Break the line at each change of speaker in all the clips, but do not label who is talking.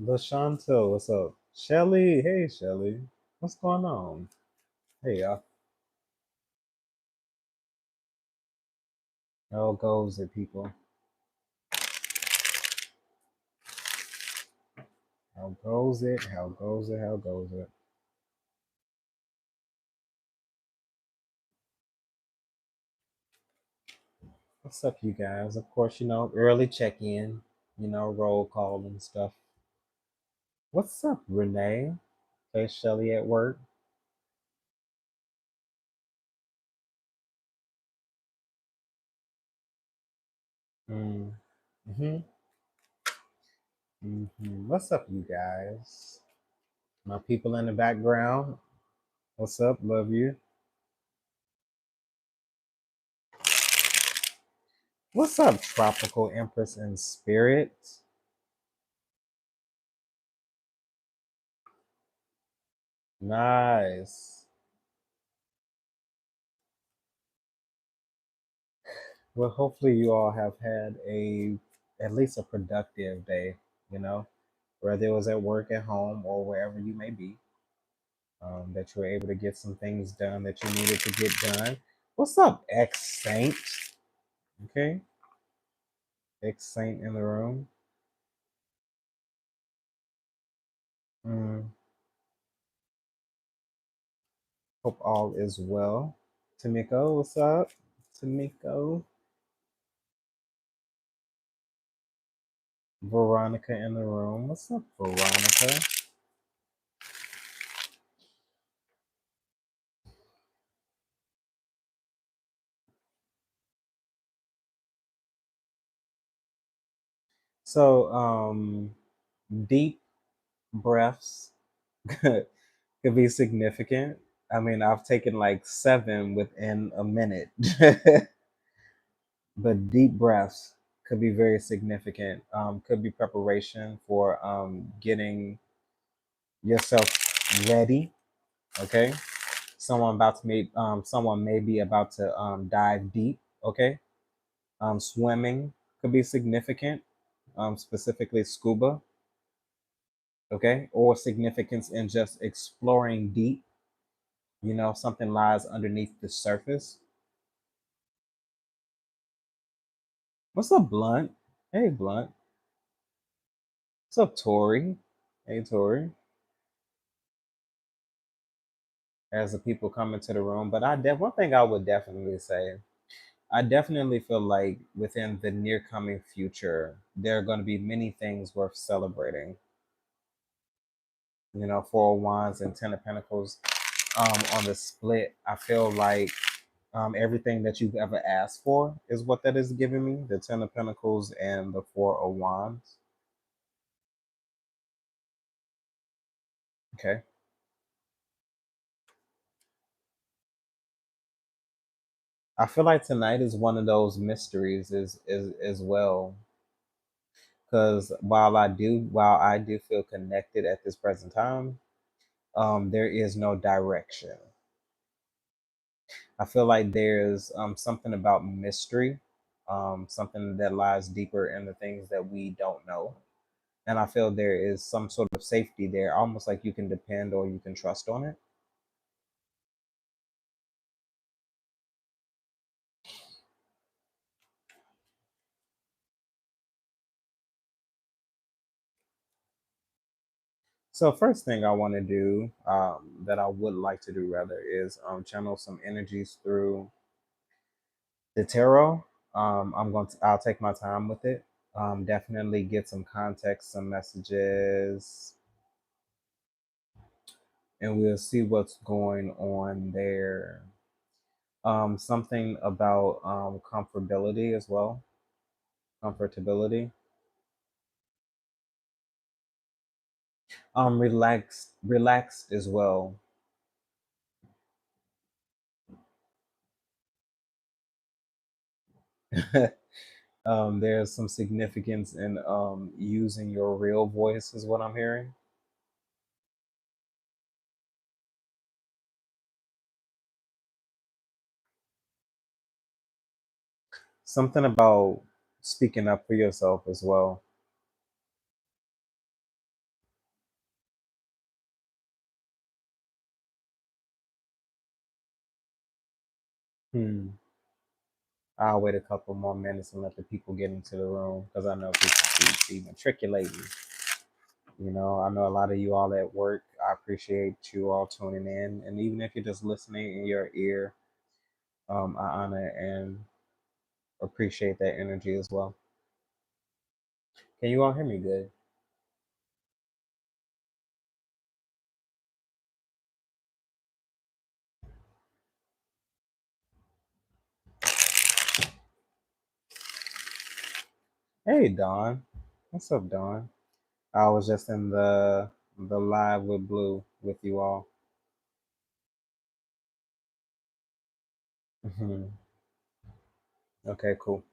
LaShanta, what's up? Shelly, hey Shelly. What's going on? Hey y'all. How goes it, people? How goes it? How goes it? How goes it? What's up, you guys? Of course, early check-in, roll call and stuff. What's up, Renee? Hey, Shelly at work. Mm-hmm. What's up, you guys? My people in the background. What's up? Love you. What's up, Tropical Empress in Spirit? Nice. Well, hopefully you all have had at least a productive day, you know, whether it was at work, at home, or wherever you may be. That you were able to get some things done that you needed to get done. What's up, ex Saint? Okay, ex Saint in the room. Mm, hope all is well. Tamiko, what's up? Tamiko, Veronica in the room. What's up, Veronica? So, deep breaths could be significant. I mean, I've taken like seven within a minute, but deep breaths could be very significant. Could be preparation for getting yourself ready. Okay, someone may be about to dive deep. Okay, swimming could be significant. Specifically scuba. Okay, or significance in just exploring deep. Something lies underneath the surface. What's up, Blunt? Hey, Blunt. What's up, Tori? Hey, Tori. As the people come into the room, but one thing I would definitely say, I definitely feel like within the near coming future, there are going to be many things worth celebrating. Four of Wands and Ten of Pentacles on the split. I feel like everything that you've ever asked for is what that is giving me. The Ten of Pentacles and the Four of Wands. Okay. I feel like tonight is one of those mysteries is as well. Because while I do feel connected at this present time, there is no direction. I feel like there's something about mystery, something that lies deeper in the things that we don't know. And I feel there is some sort of safety there, almost like you can depend or you can trust on it. So first thing I want to do, that I would like to do rather, is channel some energies through the tarot. I'll take my time with it. Definitely get some context, some messages, and we'll see what's going on there. Something about comfortability as well, comfortability. Relaxed as well. There's some significance in using your real voice, is what I'm hearing. Something about speaking up for yourself as well. Hmm. I'll wait a couple more minutes and let the people get into the room because I know people be matriculating. You know, I know a lot of you all at work. I appreciate you all tuning in, and even if you're just listening in your ear, I honor and appreciate that energy as well. Can you all hear me good? Hey, Dawn. What's up, Dawn? I was just in the live with Blue with you all. Hmm. Okay, cool,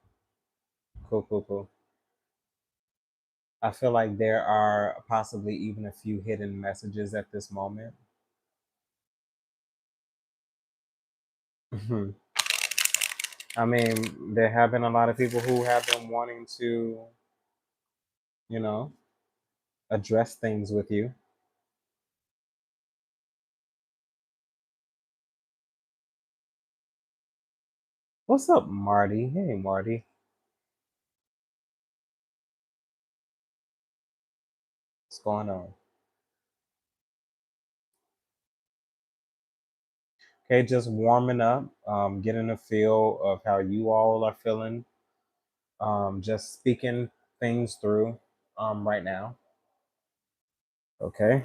cool, cool, cool. I feel like there are possibly even a few hidden messages at this moment. Mhm. I mean, there have been a lot of people who have been wanting to, you know, address things with you. What's up, Marty? Hey, Marty. What's going on? Okay, just warming up, getting a feel of how you all are feeling, just speaking things through right now. Okay.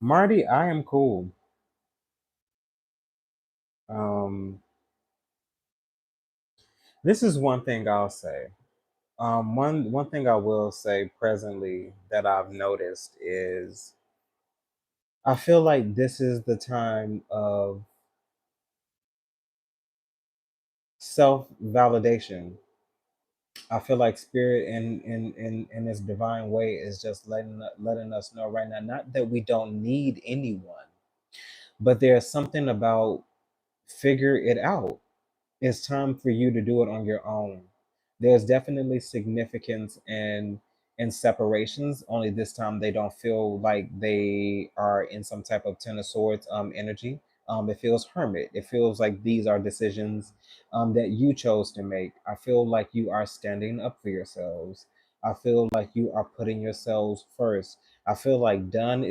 Marty, I am cool. Um, this is one thing I'll say. One thing I will say presently that I've noticed is I feel like this is the time of self validation. I feel like spirit in its divine way is just letting us know right now, not that we don't need anyone, but there's something about figure it out. It's time for you to do it on your own. There's definitely significance in separations, only this time they don't feel like they are in some type of ten of swords energy. It feels hermit. It feels like these are decisions that you chose to make. I feel like you are standing up for yourselves. I feel like you are putting yourselves first. I feel like done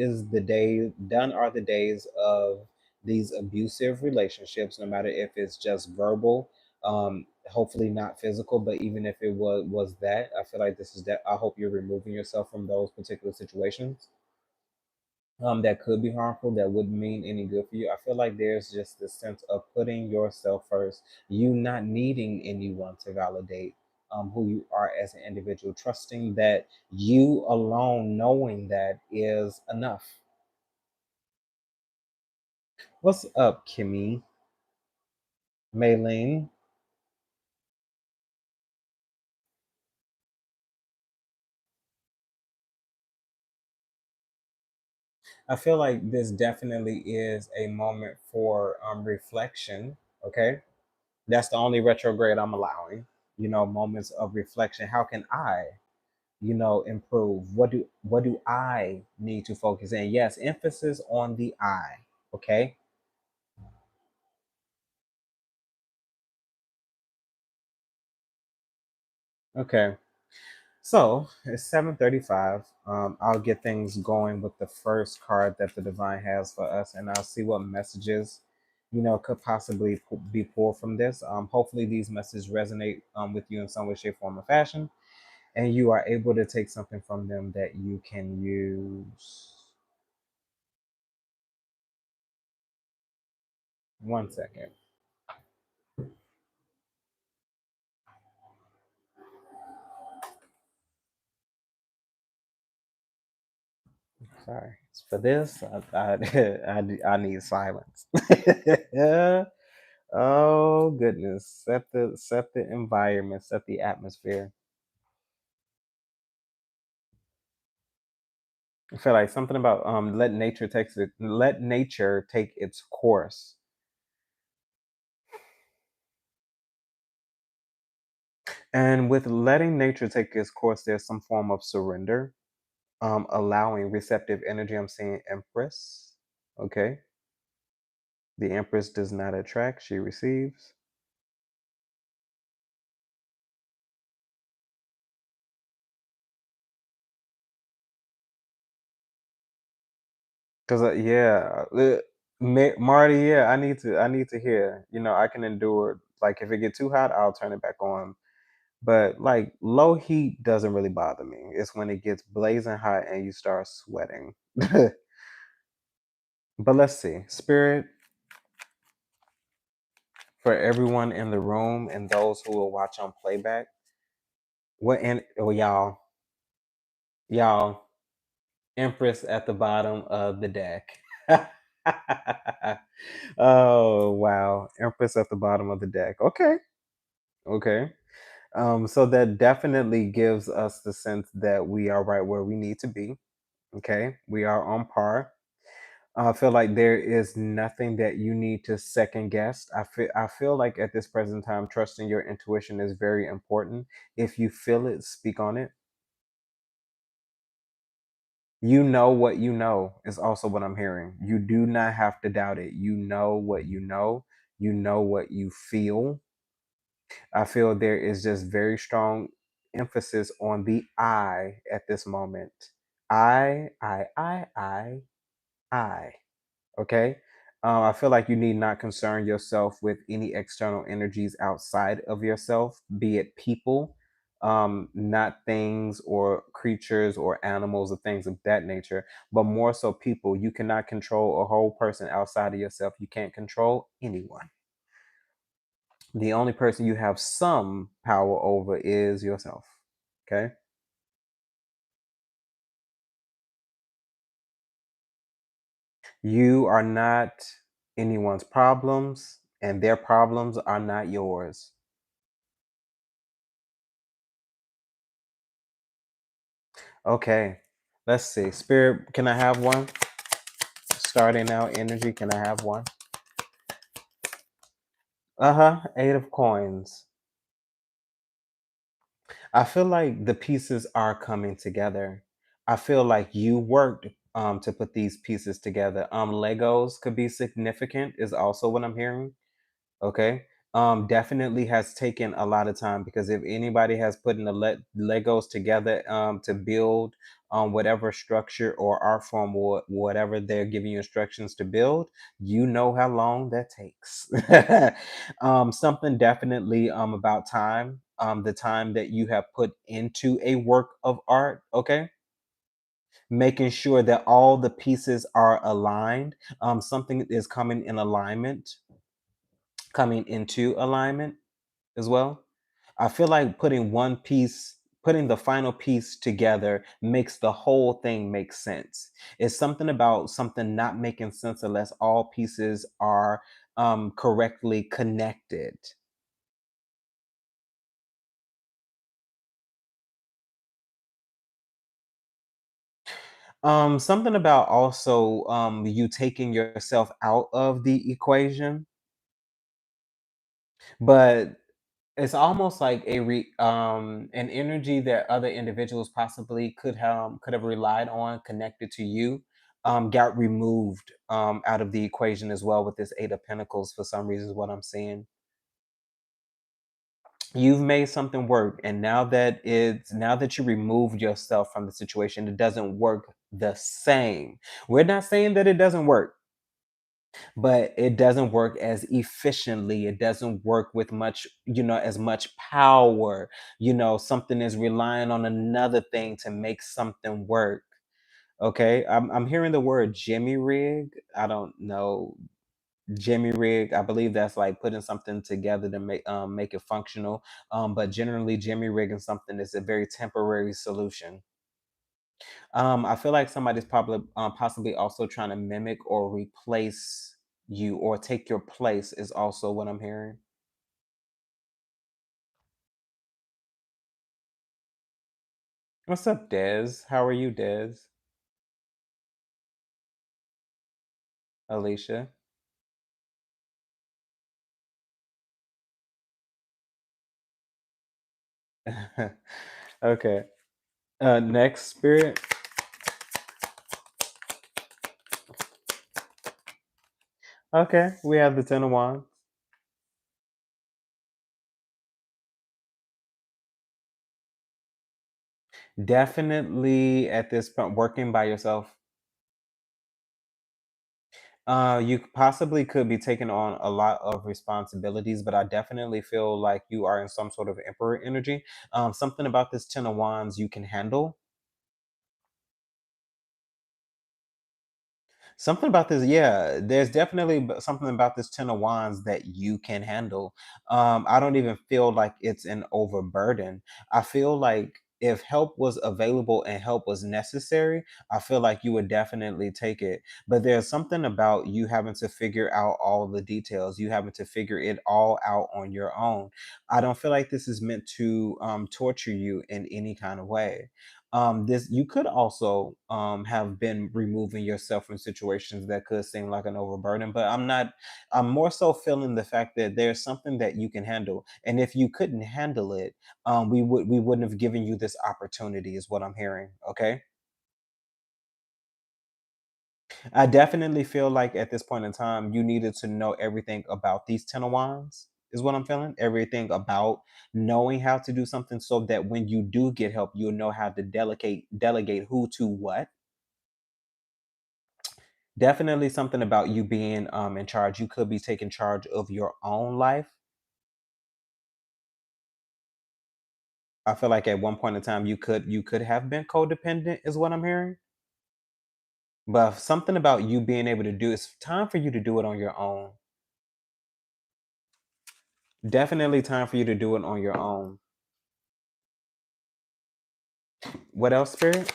are the days of these abusive relationships, no matter if it's just verbal, hopefully not physical, but even if it was that, I feel like this is that. I hope you're removing yourself from those particular situations that could be harmful, that wouldn't mean any good for you. I feel like there's just this sense of putting yourself first, you not needing anyone to validate who you are as an individual, trusting that you alone, knowing that is enough. What's up, Kimmy? Maylene? I feel like this definitely is a moment for reflection. Okay, that's the only retrograde I'm allowing. You know, moments of reflection. How can I, improve? What do I need to focus in? Yes, emphasis on the I. Okay. Okay. So it's 7:35. I'll get things going with the first card that the divine has for us, and I'll see what messages, could possibly be pulled from this. Hopefully, these messages resonate with you in some way, shape, form, or fashion, and you are able to take something from them that you can use. One second. Sorry. For this, I need silence. Oh goodness. Set the environment, set the atmosphere. I feel like something about let nature take its course. And with letting nature take its course, there's some form of surrender, allowing receptive energy. I'm seeing Empress. Okay. The Empress does not attract, she receives. Cause yeah, Marty, yeah, I need to hear. I can endure. Like if it get too hot, I'll turn it back on. But like low heat doesn't really bother me. It's when it gets blazing hot and you start sweating. But let's see, Spirit, for everyone in the room and those who will watch on playback. Y'all, Empress at the bottom of the deck. Oh wow, Empress at the bottom of the deck. Okay, okay. So that definitely gives us the sense that we are right where we need to be. Okay, we are on par. I feel like there is nothing that you need to second guess. I feel like at this present time, trusting your intuition is very important. If you feel it, speak on it. You know what you know is also what I'm hearing. You do not have to doubt it. You know what you know. You know what you feel. I feel there is just very strong emphasis on the I at this moment. I. Okay. I feel like you need not concern yourself with any external energies outside of yourself, be it people, not things or creatures or animals or things of that nature, but more so people. You cannot control a whole person outside of yourself. You can't control anyone. The only person you have some power over is yourself. Okay. You are not anyone's problems, and their problems are not yours. Okay. Let's see. Spirit, can I have one? Starting out energy, can I have one? Uh-huh. Eight of coins. I feel like the pieces are coming together. I feel like you worked to put these pieces together. Legos could be significant, is also what I'm hearing. Okay. Definitely has taken a lot of time because if anybody has put in the Legos together to build whatever structure or art form or whatever they're giving you instructions to build, you know how long that takes. Something definitely about time, the time that you have put into a work of art. Okay, making sure that all the pieces are aligned. Something is coming in alignment, coming into alignment as well. I feel like putting the final piece together makes the whole thing make sense. It's something about something not making sense unless all pieces are correctly connected. Something about also you taking yourself out of the equation, but it's almost like an energy that other individuals possibly could have relied on, connected to you, got removed out of the equation as well with this Eight of Pentacles for some reason. Is what I'm seeing. You've made something work, and now that you removed yourself from the situation, it doesn't work the same. We're not saying that it doesn't work, but it doesn't work as efficiently. It doesn't work with as much power. Something is relying on another thing to make something work. Okay, I'm hearing the word jimmy rig. I don't know. Jimmy rig, I believe that's like putting something together to make it functional. But generally jimmy rigging something is a very temporary solution. I feel like somebody's probably possibly also trying to mimic or replace you or take your place is also what I'm hearing. What's up, Dez? How are you, Dez? Alicia? Okay. Next, Spirit. Okay, we have the Ten of Wands. Definitely at this point, working by yourself. You possibly could be taking on a lot of responsibilities, but I definitely feel like you are in some sort of emperor energy. Something about this Ten of Wands you can handle. Something about this, yeah. There's definitely something about this Ten of Wands that you can handle. I don't even feel like it's an overburden. I feel like if help was available and help was necessary, I feel like you would definitely take it. But there's something about you having to figure out all the details. You having to figure it all out on your own. I don't feel like this is meant to torture you in any kind of way. This you could also have been removing yourself from situations that could seem like an overburden, but I'm more so feeling the fact that there's something that you can handle, and if you couldn't handle it, we wouldn't have given you this opportunity is what I'm hearing. Okay, I definitely feel like at this point in time you needed to know everything about these Ten of Wands is what I'm feeling. Everything about knowing how to do something so that when you do get help, you'll know how to delegate who to what. Definitely something about you being in charge. You could be taking charge of your own life. I feel like at one point in time you could have been codependent is what I'm hearing. But something about you being able to do it's time for you to do it on your own. Definitely time for you to do it on your own. What else, Spirit?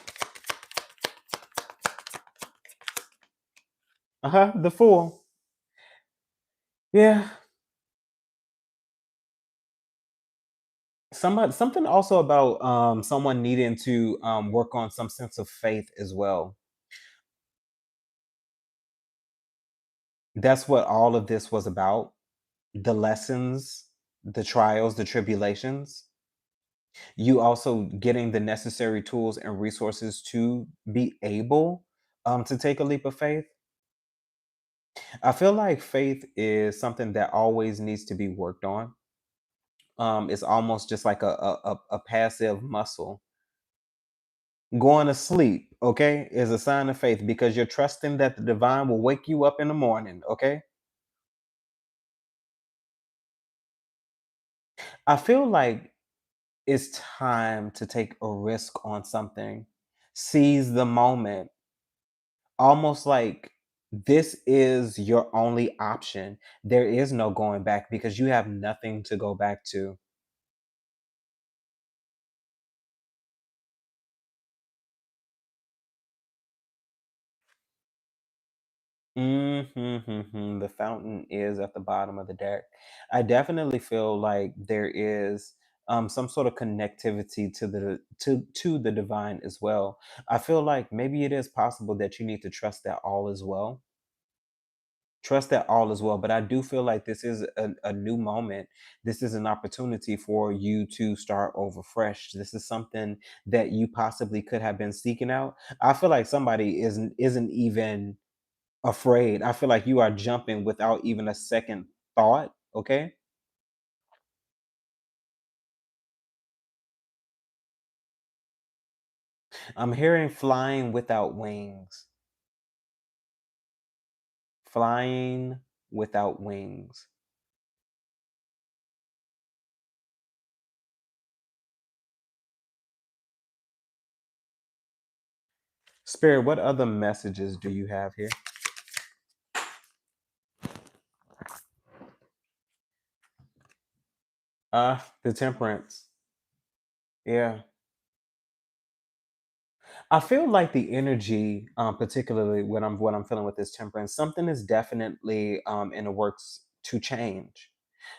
Uh-huh. The Fool. Yeah. Something also about someone needing to work on some sense of faith as well. That's what all of this was about. The lessons, the trials, the tribulations. You also getting the necessary tools and resources to be able to take a leap of faith. I feel like faith is something that always needs to be worked on. It's almost just like a passive muscle. Going to sleep, okay, is a sign of faith because you're trusting that the divine will wake you up in the morning, okay? I feel like it's time to take a risk on something. Seize the moment. Almost like this is your only option. There is no going back because you have nothing to go back to. Mm-hmm. The fountain is at the bottom of the deck. I definitely feel like there is some sort of connectivity to the divine as well. I feel like maybe it is possible that you need to trust that all is well. Trust that all is well, but I do feel like this is a new moment. This is an opportunity for you to start over fresh. This is something that you possibly could have been seeking out. I feel like somebody isn't even afraid. I feel like you are jumping without even a second thought. Okay, I'm hearing flying without wings. Flying without wings. Spirit, what other messages do you have here? The temperance. Yeah. I feel like the energy, particularly when what I'm feeling with this temperance, something is definitely in the works to change.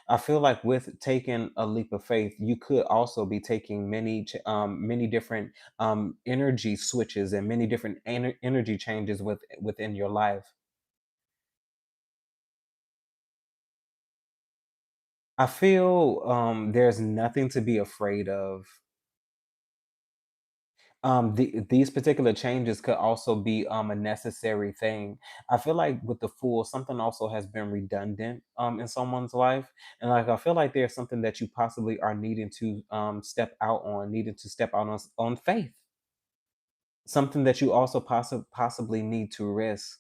I feel like with taking a leap of faith, you could also be taking many different energy switches and many different energy changes within your life. I feel there's nothing to be afraid of. These particular changes could also be a necessary thing. I feel like with the Fool, something also has been redundant in someone's life, and like I feel like there's something that you possibly are needing to step out on, needed to step out on faith. Something that you also possibly need to risk.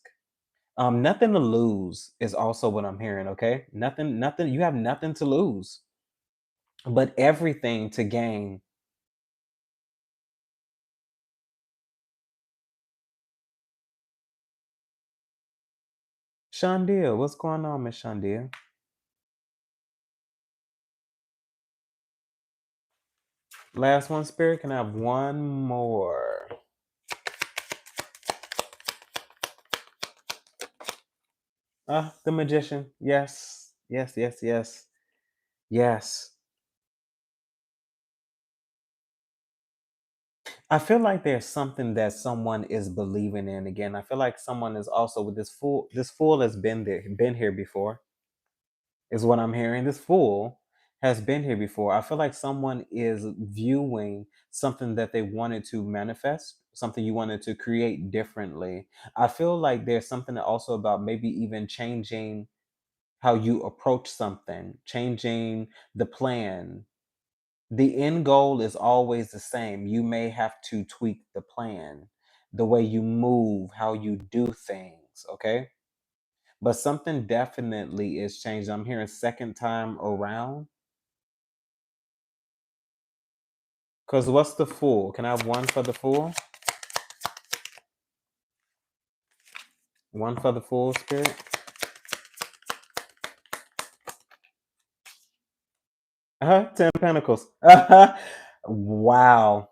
Nothing to lose is also what I'm hearing. Okay, nothing. You have nothing to lose, but everything to gain. Shandia, what's going on, Miss Shandia? Last one, Spirit. Can I have one more? The Magician. Yes, yes, yes, yes, yes. I feel like there's something that someone is believing in again. I feel like someone is also with this fool. This fool has been there, been here before, is what I'm hearing. This fool has been here before. I feel like someone is viewing something that they wanted to manifest, something you wanted to create differently. I feel like there's something also about maybe even changing how you approach something, changing the plan. The end goal is always the same. You may have to tweak the plan, the way you move, how you do things, okay? But something definitely is changed. I'm hearing second time around. Because what's the Fool? Can I have one for the Fool? One for the Fool, Spirit? Ten Pentacles. Wow.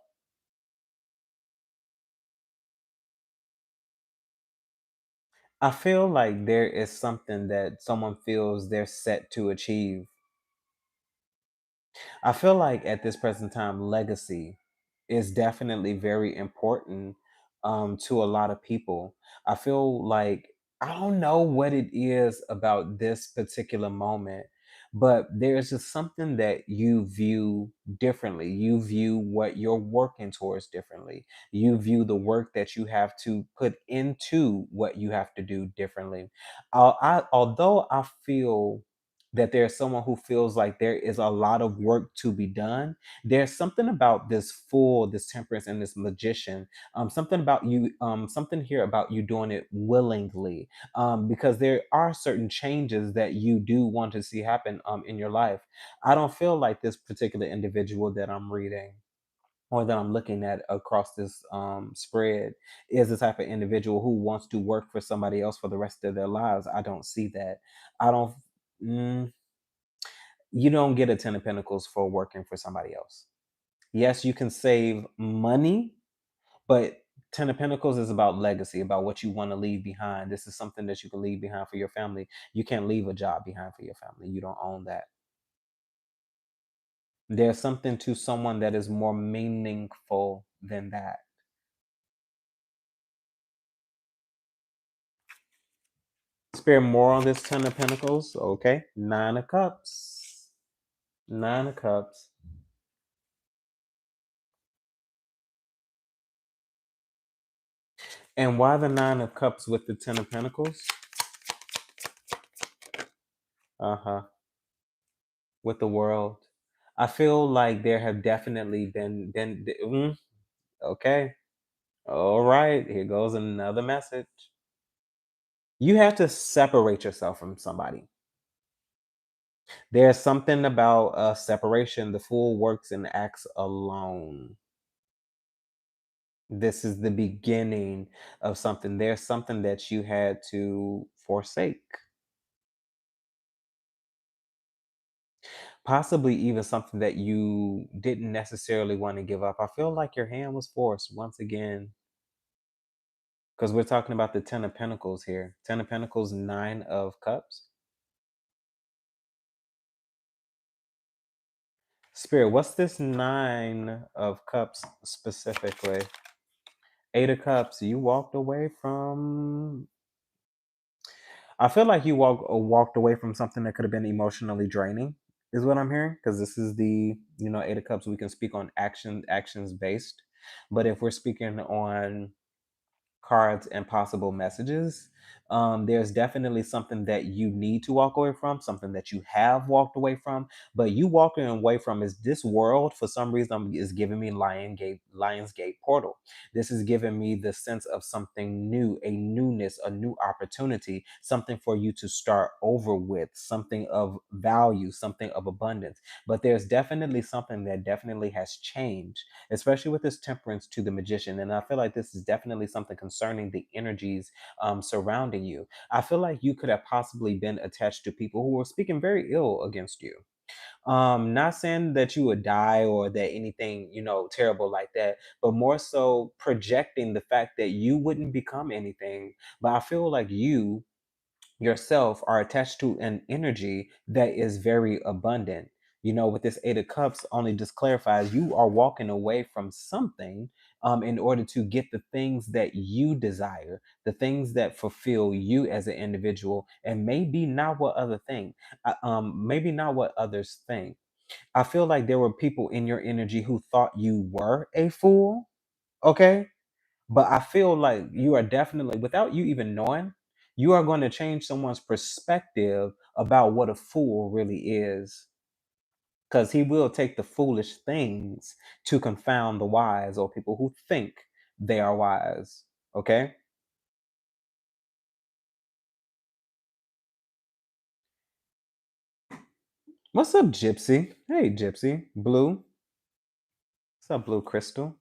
I feel like there is something that someone feels they're set to achieve. I feel like at this present time, legacy is definitely very important to a lot of people. I feel like I don't know what it is about this particular moment, but there's just something that you view differently. You view what you're working towards differently. You view the work that you have to put into what you have to do differently. Although I feel that there's someone who feels like there is a lot of work to be done. There's something about this Fool, this Temperance, and this Magician. Something about you, something here about you doing it willingly, because there are certain changes that you do want to see happen in your life. I don't feel like this particular individual that I'm reading or that I'm looking at across this spread is the type of individual who wants to work for somebody else for the rest of their lives. I don't see that. I don't. mm, you don't get a 10 of pentacles for working for somebody else. Yes, you can save money, but 10 of pentacles is about legacy, about what you want to leave behind. This is something that you can leave behind for your family. You can't leave a job behind for your family. You don't own that. There's something to someone that is more meaningful than that. Spare more on this 10 of pentacles. Okay, 9 of cups. 9 of cups. And why the 9 of cups with the 10 of pentacles? Uh-huh. With the world. I feel like there have definitely been okay. All right, here goes another message. You have to separate yourself from somebody. There's something about separation. The Fool works and acts alone. This is the beginning of something. There's something that you had to forsake. Possibly even something that you didn't necessarily want to give up. I feel like your hand was forced once again because we're talking about the 10 of pentacles here. 10 of pentacles, 9 of cups. Spirit, what's this 9 of cups specifically? 8 of cups, you walked away from. I feel like you walked away from something that could have been emotionally draining, is what I'm hearing. Because this is the 8 of cups. We can speak on actions based. But if we're speaking on cards and possible messages, there's definitely something that you need to walk away from, something that you have walked away from. But you walking away from is this world for some reason is giving me Lionsgate portal. This is giving me the sense of something new, a newness, a new opportunity, something for you to start over with, something of value, something of abundance. But there's definitely something that definitely has changed, especially with this temperance to the magician. And I feel like this is definitely something concerning the energies surrounding you. I feel like you could have possibly been attached to people who were speaking very ill against you. Not saying that you would die or that anything, terrible like that, but more so projecting the fact that you wouldn't become anything. But I feel like you yourself are attached to an energy that is very abundant. With this Eight of Cups, only just clarifies you are walking away from something in order to get the things that you desire, the things that fulfill you as an individual, and maybe not what maybe not what others think. I feel like there were people in your energy who thought you were a fool. Okay, but I feel like you are definitely, without you even knowing, you are going to change someone's perspective about what a fool really is. Because he will take the foolish things to confound the wise or people who think they are wise. Okay? What's up, Gypsy? Hey, Gypsy. Blue. What's up, Blue Crystal?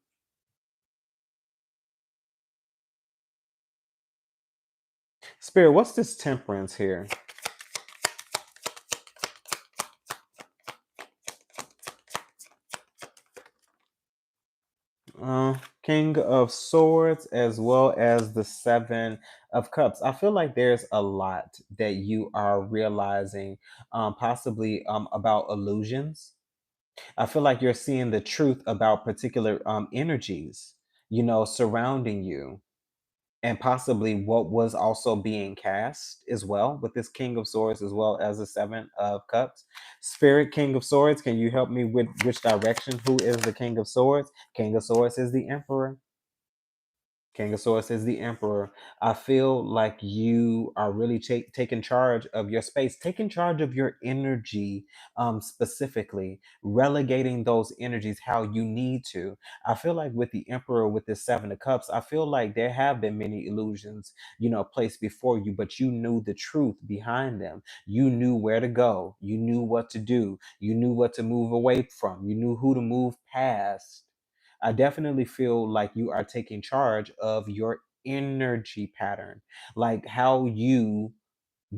Spirit, what's this temperance here? King of Swords as well as the Seven of Cups. I feel like there's a lot that you are realizing, possibly about illusions. I feel like you're seeing the truth about particular energies, surrounding you, and possibly what was also being cast as well with this King of Swords as well as the Seven of Cups. Spirit King of Swords, can you help me with which direction? Who is the King of Swords? King of Swords is the Emperor. King of Swords is the Emperor. I feel like you are really taking charge of your space, taking charge of your energy, specifically, relegating those energies how you need to. I feel like with the Emperor, with the Seven of Cups, I feel like there have been many illusions, placed before you, but you knew the truth behind them. You knew where to go. You knew what to do. You knew what to move away from. You knew who to move past. I definitely feel like you are taking charge of your energy pattern, like how you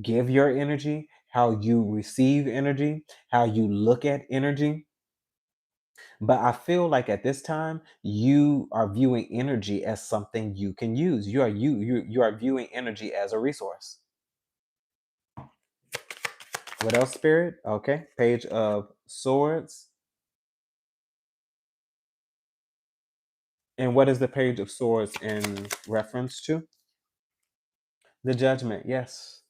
give your energy, how you receive energy, how you look at energy. But I feel like at this time you are viewing energy as something you can use. You are viewing energy as a resource. What else, Spirit? Okay, Page of Swords. And what is the Page of Swords in reference to? The Judgment. Yes.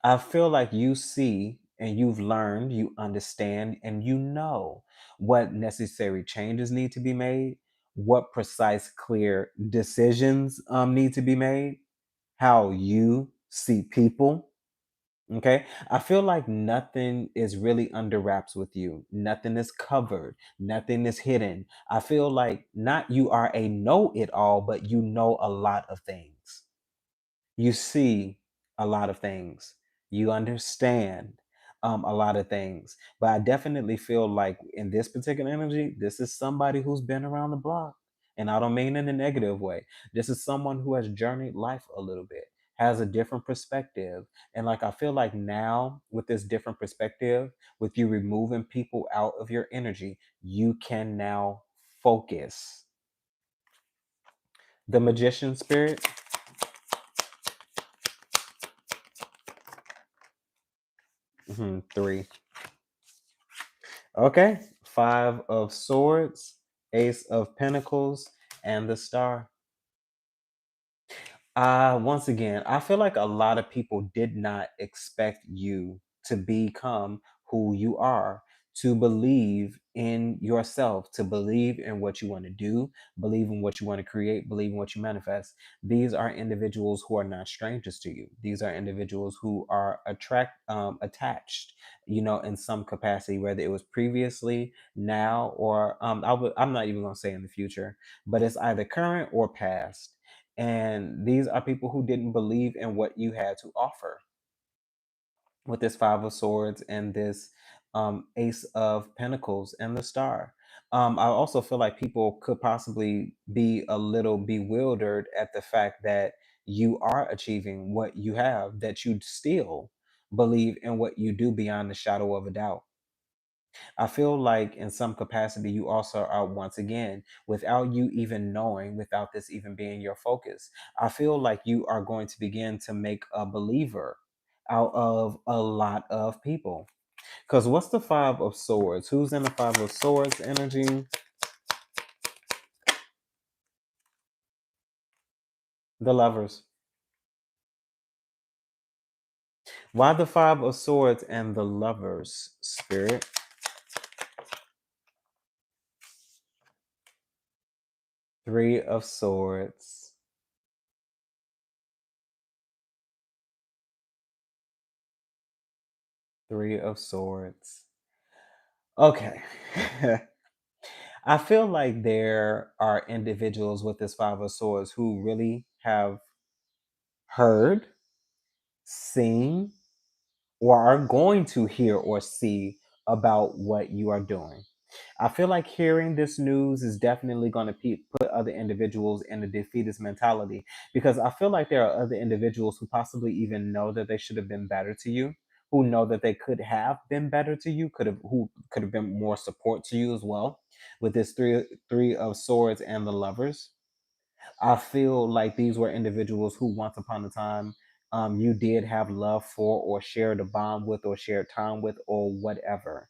I feel like you see and you've learned, you understand, and you know what necessary changes need to be made, what precise, clear decisions need to be made, how you see people. Okay. I feel like nothing is really under wraps with you. Nothing is covered. Nothing is hidden. I feel like not you are a know it all, but you know a lot of things. You see a lot of things, you understand a lot of things. But I definitely feel like in this particular energy, this is somebody who's been around the block, and I don't mean in a negative way. This is someone who has journeyed life a little bit, has a different perspective. And like I feel like now with this different perspective, with you removing people out of your energy, you can now focus. The Magician Spirit. 3. Okay. Five of Swords, Ace of Pentacles, and the Star. Once again, I feel like a lot of people did not expect you to become who you are, to believe in yourself, to believe in what you want to do, believe in what you want to create, believe in what you manifest. These are individuals who are not strangers to you. These are individuals who are attached, in some capacity, whether it was previously, now, or I'm not even going to say in the future, but it's either current or past. And these are people who didn't believe in what you had to offer with this Five of Swords and this Ace of Pentacles and the Star. I also feel like people could possibly be a little bewildered at the fact that you are achieving what you have, that you still believe in what you do beyond the shadow of a doubt. I feel like in some capacity, you also are, once again, without you even knowing, without this even being your focus, I feel like you are going to begin to make a believer out of a lot of people. Because what's the Five of Swords? Who's in the Five of Swords energy? The Lovers. Why the Five of Swords and the Lovers, Spirit? Three of Swords. Three of Swords. Okay. I feel like there are individuals with this Five of Swords who really have heard, seen, or are going to hear or see about what you are doing. I feel like hearing this news is definitely going to put other individuals in a defeatist mentality, because I feel like there are other individuals who possibly even know that they should have been better to you, who know that they could have been better to you, who could have been more support to you as well. With this three of Swords and the Lovers, I feel like these were individuals who once upon a time you did have love for, or shared a bond with, or shared time with, or whatever.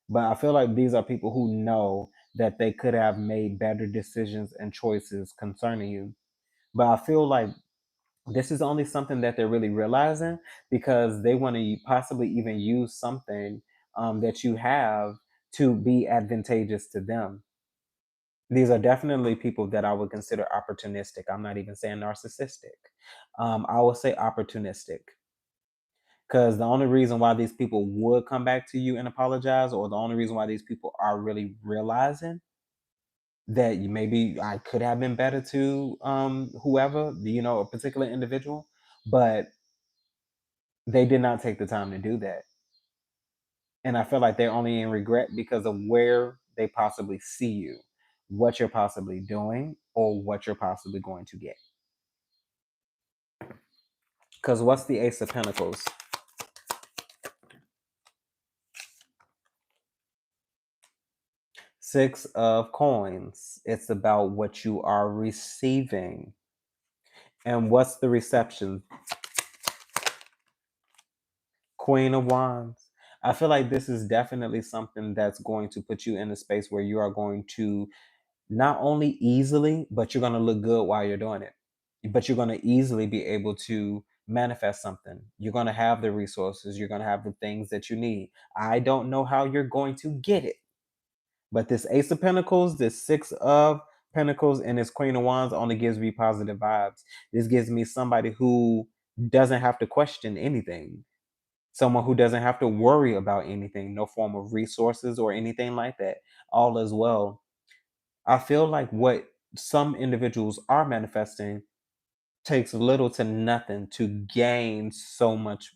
But I feel like these are people who know that they could have made better decisions and choices concerning you. But I feel like this is only something that they're really realizing, because they want to possibly even use something that you have to be advantageous to them. These are definitely people that I would consider opportunistic. I'm not even saying narcissistic. I would say opportunistic, because the only reason why these people would come back to you and apologize, or the only reason why these people are really realizing that maybe I could have been better to whoever, a particular individual, but they did not take the time to do that. And I feel like they're only in regret because of where they possibly see you, what you're possibly doing, or what you're possibly going to get. Because what's the Ace of Pentacles? Six of Coins. It's about what you are receiving. And what's the reception? Queen of Wands. I feel like this is definitely something that's going to put you in a space where you are going to not only easily, but you're going to look good while you're doing it. But you're going to easily be able to manifest something. You're going to have the resources. You're going to have the things that you need. I don't know how you're going to get it. But this Ace of Pentacles, this Six of Pentacles, and this Queen of Wands only gives me positive vibes. This gives me somebody who doesn't have to question anything. Someone who doesn't have to worry about anything, no form of resources or anything like that. All as well. I feel like what some individuals are manifesting takes little to nothing to gain so much.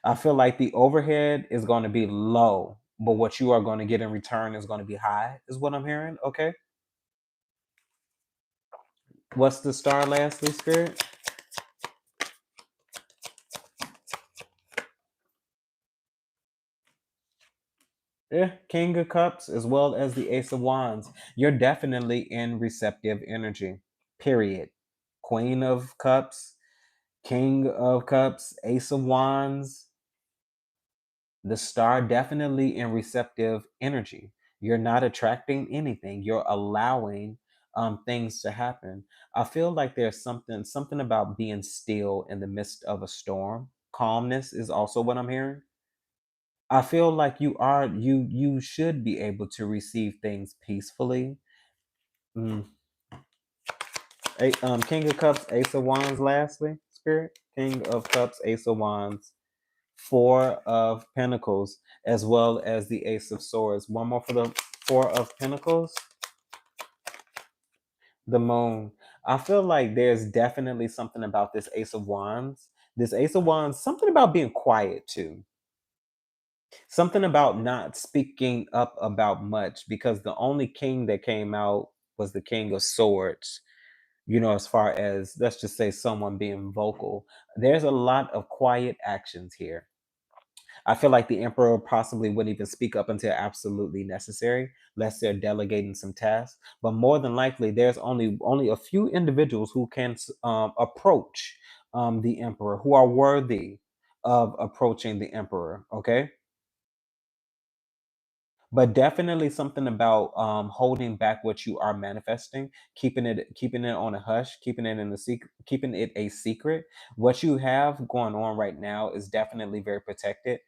I feel like the overhead is going to be low, but what you are going to get in return is going to be high, is what I'm hearing. Okay. What's the Star lastly, Spirit? Yeah, King of Cups as well as the Ace of Wands. You're definitely in receptive energy, period. Queen of Cups, King of Cups, Ace of Wands, the Star, definitely in receptive energy. You're not attracting anything, you're allowing things to happen. I feel like there's something about being still in the midst of a storm. Calmness is also what I'm hearing. I feel like you should be able to receive things peacefully. Mm. King of Cups, Ace of Wands, lastly, Spirit. King of Cups, Ace of Wands, Four of Pentacles, as well as the Ace of Swords. One more for the Four of Pentacles, the Moon. I feel like there's definitely something about this Ace of Wands. This Ace of Wands, something about being quiet too. Something about not speaking up about much, because the only king that came out was the King of Swords. As far as, let's just say, someone being vocal, there's a lot of quiet actions here. I feel like the emperor possibly wouldn't even speak up until absolutely necessary, unless they're delegating some tasks. But more than likely, there's only a few individuals who can approach the emperor, who are worthy of approaching the emperor. Okay, but definitely something about holding back what you are manifesting, keeping it on a hush, keeping it in the secret, keeping it a secret. What you have going on right now is definitely very protected.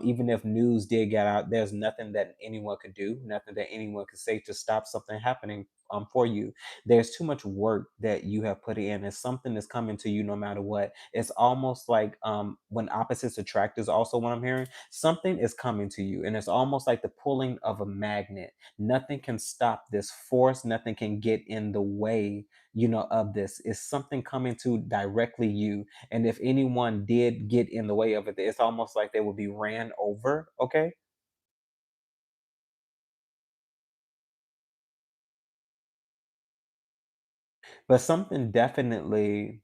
Even if news did get out, there's nothing that anyone could do, nothing that anyone could say to stop something happening for you. There's too much work that you have put in, and something is coming to you no matter what. It's almost like when opposites attract is also what I'm hearing. Something is coming to you, and it's almost like the pulling of a magnet. Nothing can stop this force, nothing can get in the way, of this. It's something coming to directly you. And if anyone did get in the way of it, it's almost like they would be ran over. Okay, but something definitely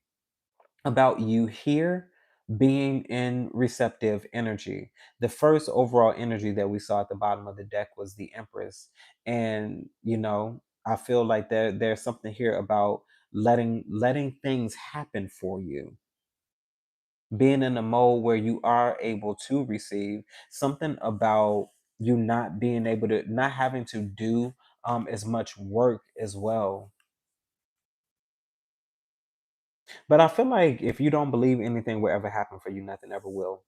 about you here being in receptive energy. The first overall energy that we saw at the bottom of the deck was the Empress. And I feel like there's something here about letting things happen for you. Being in a mode where you are able to receive, something about you not being able to, not having to do as much work as well. But I feel like if you don't believe anything will ever happen for you, nothing ever will.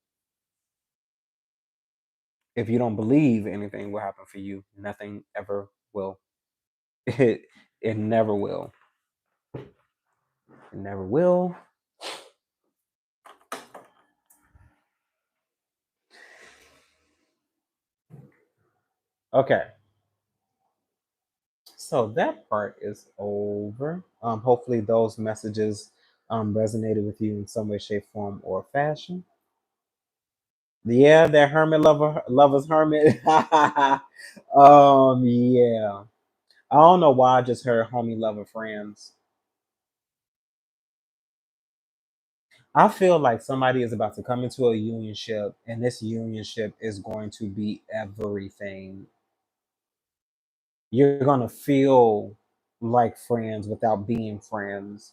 If you don't believe anything will happen for you, nothing ever will. It never will. It never will. Okay. So that part is over. Hopefully those messages resonated with you in some way, shape, form, or fashion. Yeah, that hermit lover's hermit. Yeah. I don't know why I just heard homie lover friends. I feel like somebody is about to come into a unionship, and this unionship is going to be everything. You're gonna feel like friends without being friends.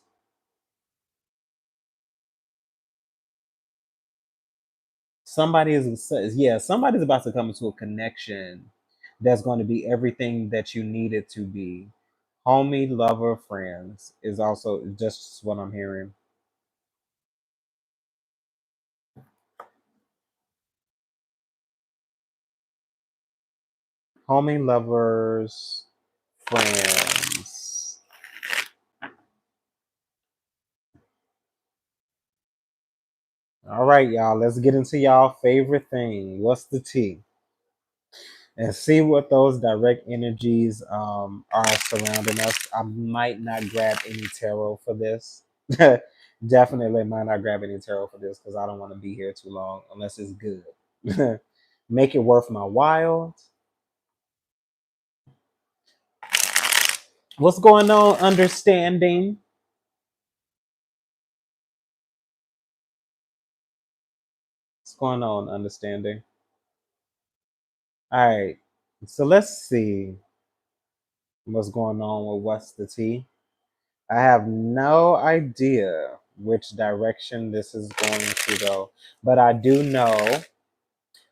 Somebody's about to come into a connection that's going to be everything that you need it to be. Homie, lover, friends is also just what I'm hearing. Homie, lovers, friends. All right, y'all. Let's get into y'all favorite thing. What's the tea? And see what those direct energies are surrounding us. I might not grab any tarot for this. Definitely might not grab any tarot for this because I don't want to be here too long unless it's good. Make it worth my while. What's going on? Understanding. What's going on? Understanding. All right. So let's see what's going on with What's the Tea. I have no idea which direction this is going to go, but I do know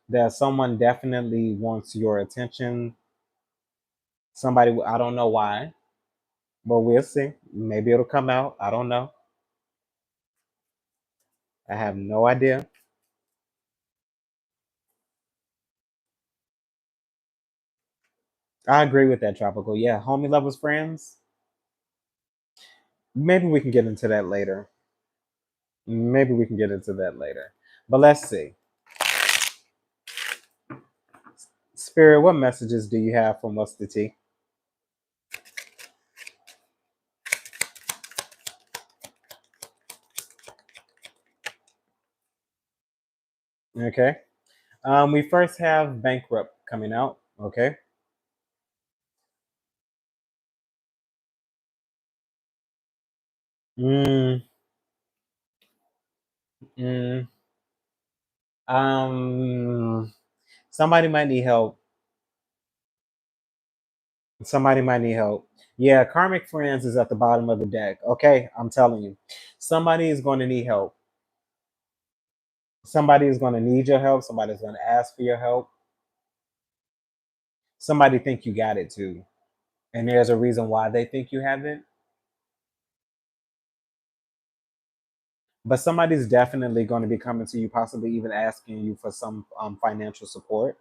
that someone definitely wants your attention. Somebody, I don't know why, but we'll see. Maybe it'll come out. I don't know. I have no idea. I agree with that, Tropical. Yeah, homie lovers friends. Maybe we can get into that later. Maybe we can get into that later. But let's see. Spirit, what messages do you have from What's the Tea? Okay. We first have Bankrupt coming out. Okay. Mm, mm, um, somebody might need help. Somebody might need help. Yeah, karmic friends is at the bottom of the deck. Okay, I'm telling you, somebody is going to need help. Somebody is going to need your help. Somebody's going to ask for your help. Somebody think you got it too, and there's a reason why they think you have it. But somebody's definitely going to be coming to you, possibly even asking you for some financial support.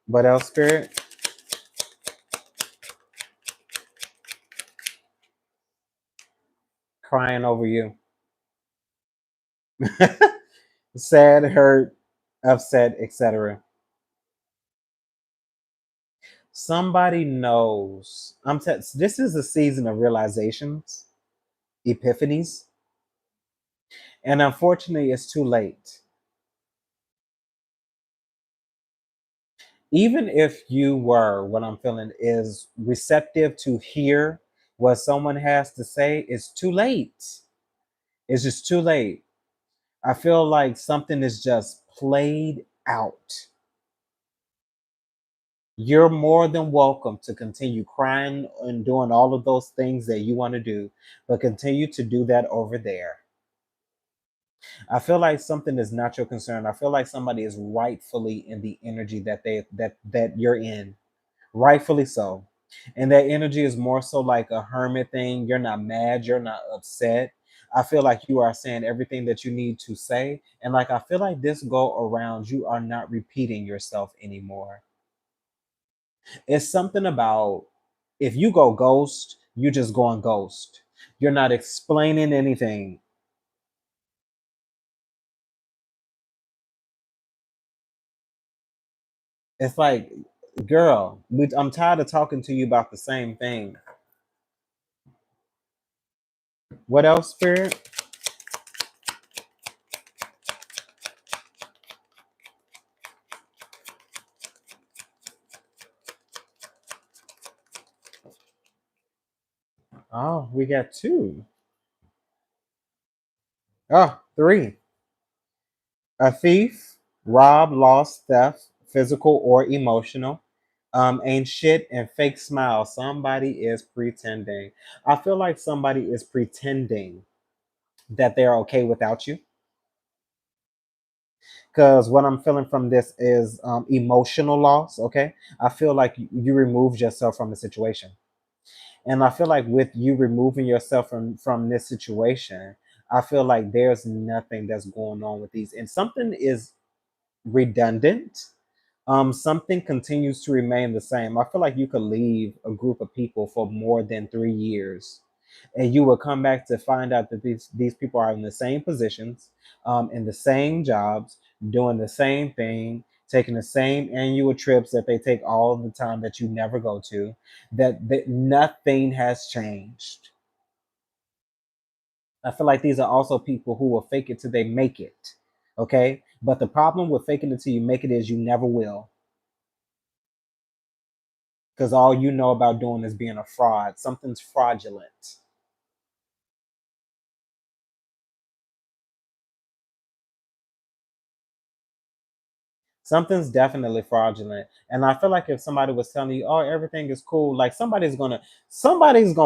What else, Spirit? Crying over you. Sad, hurt, upset, etc. Somebody knows. This is a season of realizations, epiphanies, and unfortunately, it's too late. Even if you were, what I'm feeling is receptive to hear what someone has to say, it's too late. It's just too late. I feel like something is just played out. You're more than welcome to continue crying and doing all of those things that you want to do, but continue to do that over there. I feel like something is not your concern. I feel like somebody is rightfully in the energy that you're in, rightfully so. And that energy is more so like a hermit thing. You're not mad, you're not upset. I feel like you are saying everything that you need to say. And like I feel like this go around, you are not repeating yourself anymore. It's something about if you go ghost, you just going ghost. You're not explaining anything. It's like, girl, I'm tired of talking to you about the same thing. What else, Spirit? Oh, we got two. Oh, three. A thief, rob, lost, theft, physical or emotional. Ain't shit and fake smile. Somebody is pretending. I feel like somebody is pretending that they're okay without you. Because what I'm feeling from this is emotional loss. Okay, I feel like you removed yourself from the situation, and I feel like with you removing yourself from this situation, I feel like there's nothing that's going on with these, and something is redundant. Something continues to remain the same. I feel like you could leave a group of people for more than 3 years, and you will come back to find out that these people are in the same positions, in the same jobs, doing the same thing, taking the same annual trips that they take all the time that you never go to. That nothing has changed. I feel like these are also people who will fake it till they make it. Okay, but the problem with faking it till you make it is you never will, because all you know about doing is being a fraud. Something's fraudulent. Something's definitely fraudulent. And I feel like if somebody was telling you, "Oh, everything is cool," like somebody's gonna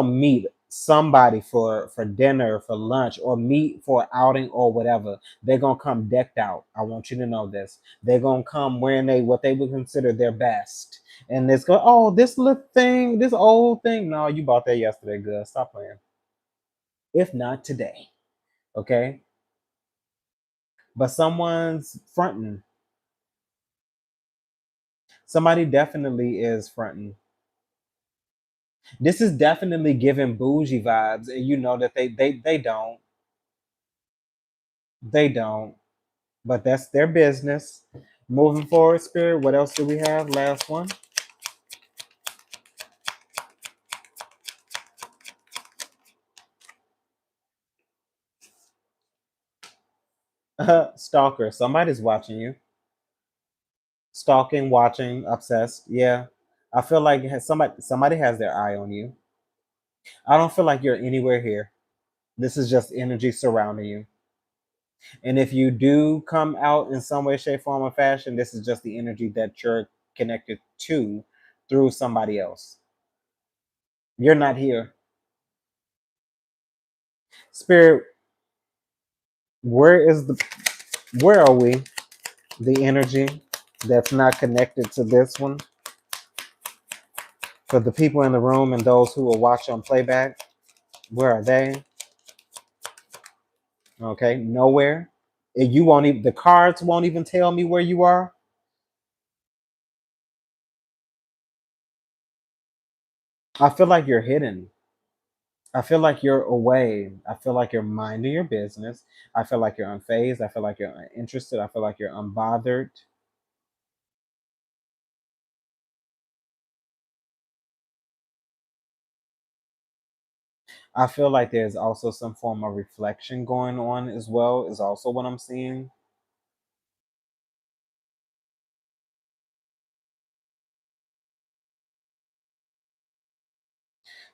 meet somebody for dinner, for lunch, or meet for outing or whatever. They're gonna come decked out. I want you to know this. They're gonna come wearing what they would consider their best. And it's go, oh, this little thing, this old thing. No, you bought that yesterday, good. Stop playing. If not today. Okay. But someone's fronting. Somebody definitely is fronting. This is definitely giving bougie vibes, and you know that they don't. They don't. But that's their business. Moving forward, Spirit. What else do we have? Last one. Stalker. Somebody's watching you. Stalking, watching, obsessed. Yeah. I feel like somebody has their eye on you. I don't feel like you're anywhere here. This is just energy surrounding you. And if you do come out in some way, shape, form, or fashion, this is just the energy that you're connected to through somebody else. You're not here. Spirit, where are we? The energy that's not connected to this one. For the people in the room and those who will watch on playback, where are they? Okay, nowhere. You won't even, the cards won't even tell me where you are. I feel like you're hidden. I feel like you're away. I feel like you're minding your business. I feel like you're unfazed. I feel like you're uninterested. I feel like you're unbothered. I feel like there's also some form of reflection going on as well, is also what I'm seeing.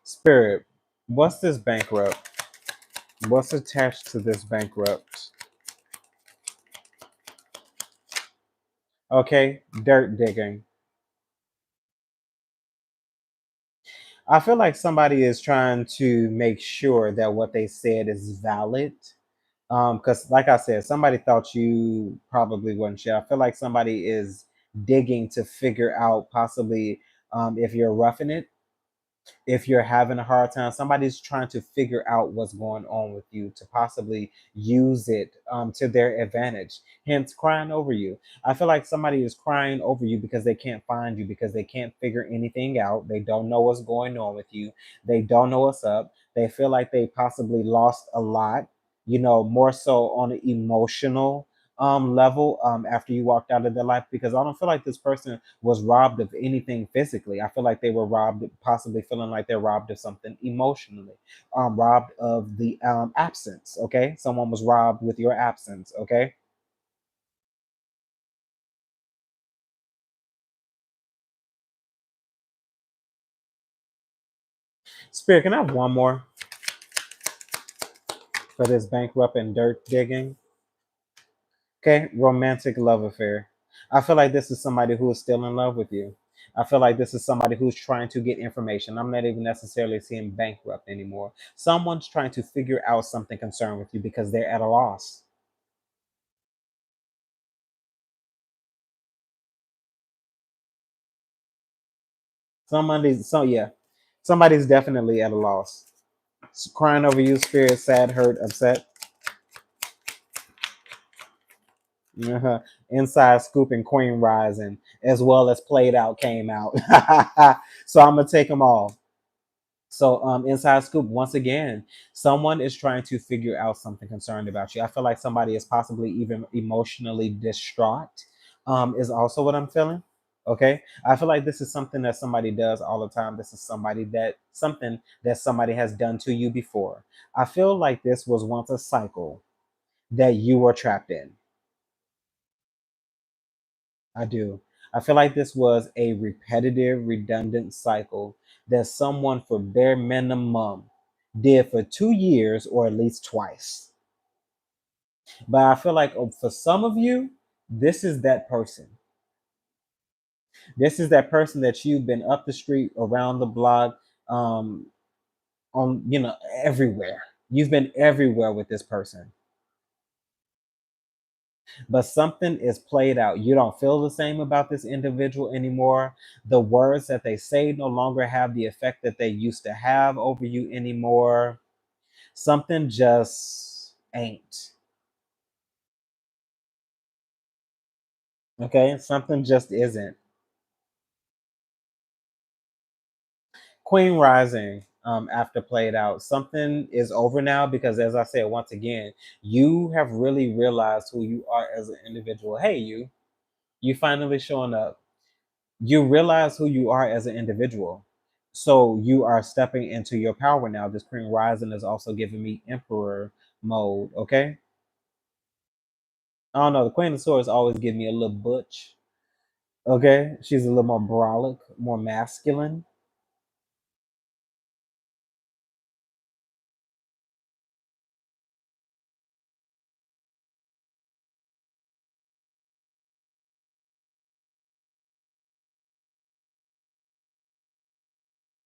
Spirit, what's this bankrupt? What's attached to this bankrupt? Okay, dirt digging. I feel like somebody is trying to make sure that what they said is valid. Because like I said, somebody thought you probably wasn't sure. I feel like somebody is digging to figure out possibly if you're roughing it, if you're having a hard time. Somebody's trying to figure out what's going on with you to possibly use it to their advantage, hence crying over you. I feel like somebody is crying over you because they can't find you, because they can't figure anything out. They don't know what's going on with you. They don't know what's up. They feel like they possibly lost a lot, more so on an emotional level after you walked out of their life, because I don't feel like this person was robbed of anything physically. I feel like they were robbed, possibly feeling like they're robbed of something emotionally, robbed of the absence. Okay, someone was robbed with your absence. Okay, Spirit, can I have one more for this bankrupt and dirt digging? Okay, romantic love affair. I feel like this is somebody who is still in love with you. I feel like this is somebody who's trying to get information. I'm not even necessarily seeing bankrupt anymore. Someone's trying to figure out something concerned with you because they're at a loss. Yeah, somebody's definitely at a loss. Crying over you, spirit, sad, hurt, upset. Uh-huh. Inside scoop and queen rising, as well as played out came out. So I'm gonna take them all. So inside scoop, once again, someone is trying to figure out something concerned about you. I feel like somebody is possibly even emotionally distraught. Is also what I'm feeling. Okay. I feel like this is something that somebody does all the time. This is something that somebody has done to you before. I feel like this was once a cycle that you were trapped in. I do. I feel like this was a repetitive, redundant cycle that someone, for bare minimum, did for 2 years or at least twice. But I feel like for some of you, this is that person. This is that person that you've been up the street, around the block, um, everywhere. You've been everywhere with this person, but something is played out. You don't feel the same about this individual anymore. The words that they say no longer have the effect that they used to have over you anymore. Something just ain't. Okay? Something just isn't. Queen Rising, after played out, something is over now because, as I said once again, you have really realized who you are as an individual. Hey, you finally showing up. You realize who you are as an individual. So you are stepping into your power now. This Queen Rising is also giving me Emperor mode, okay? I don't know. The Queen of Swords always give me a little butch, okay? She's a little more brolic, more masculine.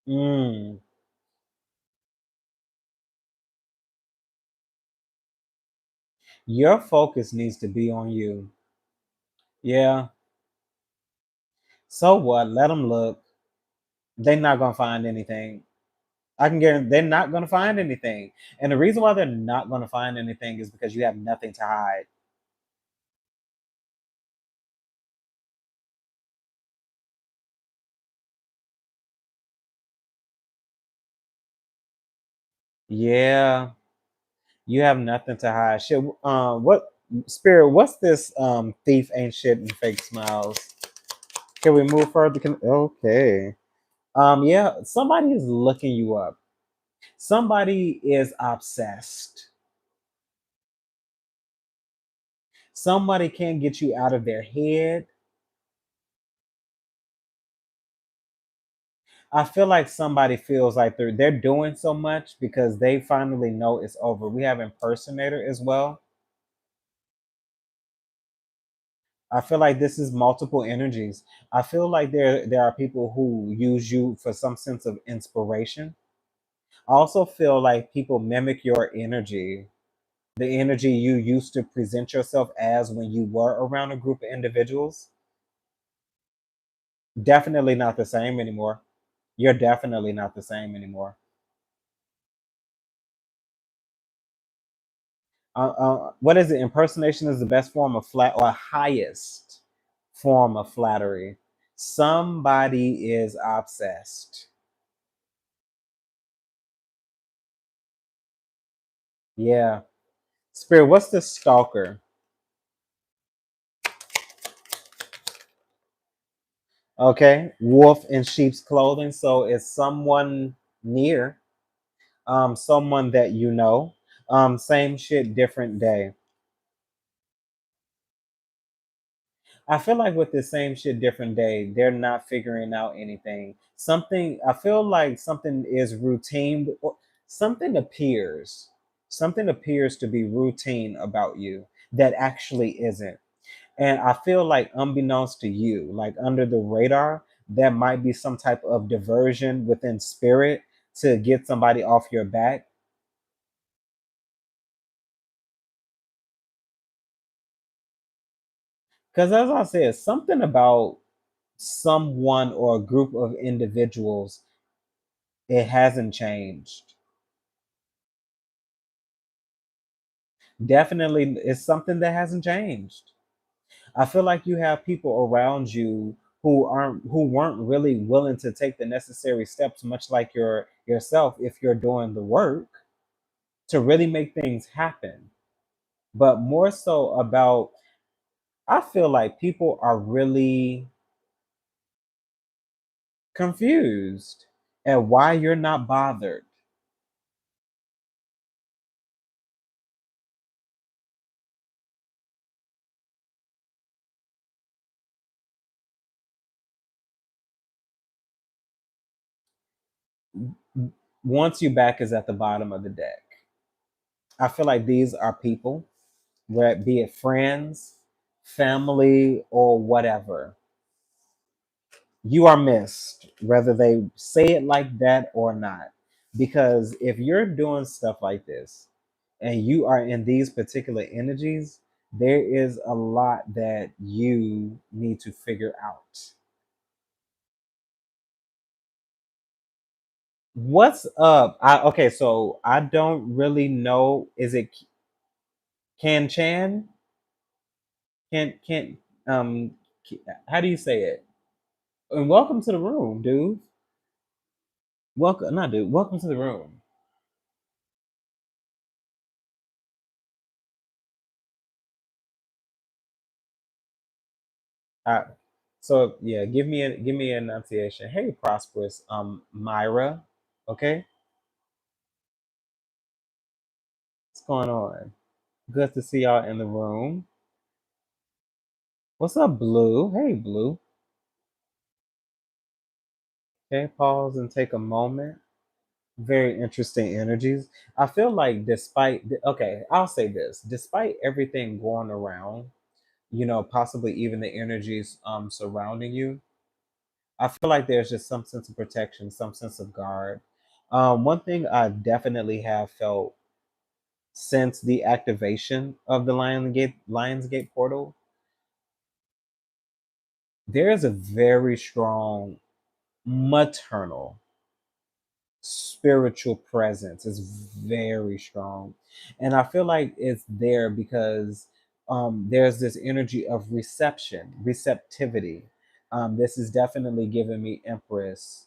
Mm. Your focus needs to be on you. Yeah. So what? Let them look. They're not gonna find anything. I can guarantee they're not gonna find anything. And the reason why they're not gonna find anything is because you have nothing to hide. Yeah, you have nothing to hide. Shit. What spirit? What's this? Thief ain't shit and fake smiles. Can we move further? Okay. Yeah. Somebody is looking you up. Somebody is obsessed. Somebody can't get you out of their head. I feel like somebody feels like they're doing so much because they finally know it's over. We have impersonator as well. I feel like this is multiple energies. I feel like there are people who use you for some sense of inspiration. I also feel like people mimic your energy, the energy you used to present yourself as when you were around a group of individuals. Definitely not the same anymore. You're definitely not the same anymore. What is it? Impersonation is the best form of flat or highest form of flattery. Somebody is obsessed. Yeah. Spirit, what's the stalker? Okay. Wolf in sheep's clothing. So it's someone near, someone that you know. Same shit, different day. I feel like with the same shit, different day, they're not figuring out anything. Something, I feel like something is routine, or something appears, something appears to be routine about you that actually isn't. And I feel like, unbeknownst to you, like under the radar, there might be some type of diversion within spirit to get somebody off your back. Because as I said, something about someone or a group of individuals, it hasn't changed. Definitely, it's something that hasn't changed. I feel like you have people around you who weren't really willing to take the necessary steps, much like yourself, if you're doing the work to really make things happen. But more so about, I feel like people are really confused at why you're not bothered. Once you back is at the bottom of the deck. I feel like these are people, where be it friends, family, or whatever, you are missed, whether they say it like that or not. Because if you're doing stuff like this and you are in these particular energies, there is a lot that you need to figure out. What's up? Okay, so I don't really know. Is it Can Chan? Can um how do you say it? And welcome to the room, dude. Welcome, not dude. Welcome to the room. Uh, so yeah, give me an enunciation. Hey, prosperous, Myra. Okay, what's going on? Good to see y'all in the room. What's up, Blue? Hey, Blue. Okay, pause and take a moment. Very interesting energies. I feel like okay, I'll say this, despite everything going around, possibly even the energies surrounding you, I feel like there's just some sense of protection, some sense of guard. One thing I definitely have felt since the activation of the Lionsgate portal, there is a very strong maternal spiritual presence. Is very strong, and I feel like it's there because there's this energy of receptivity. This is definitely giving me Empress,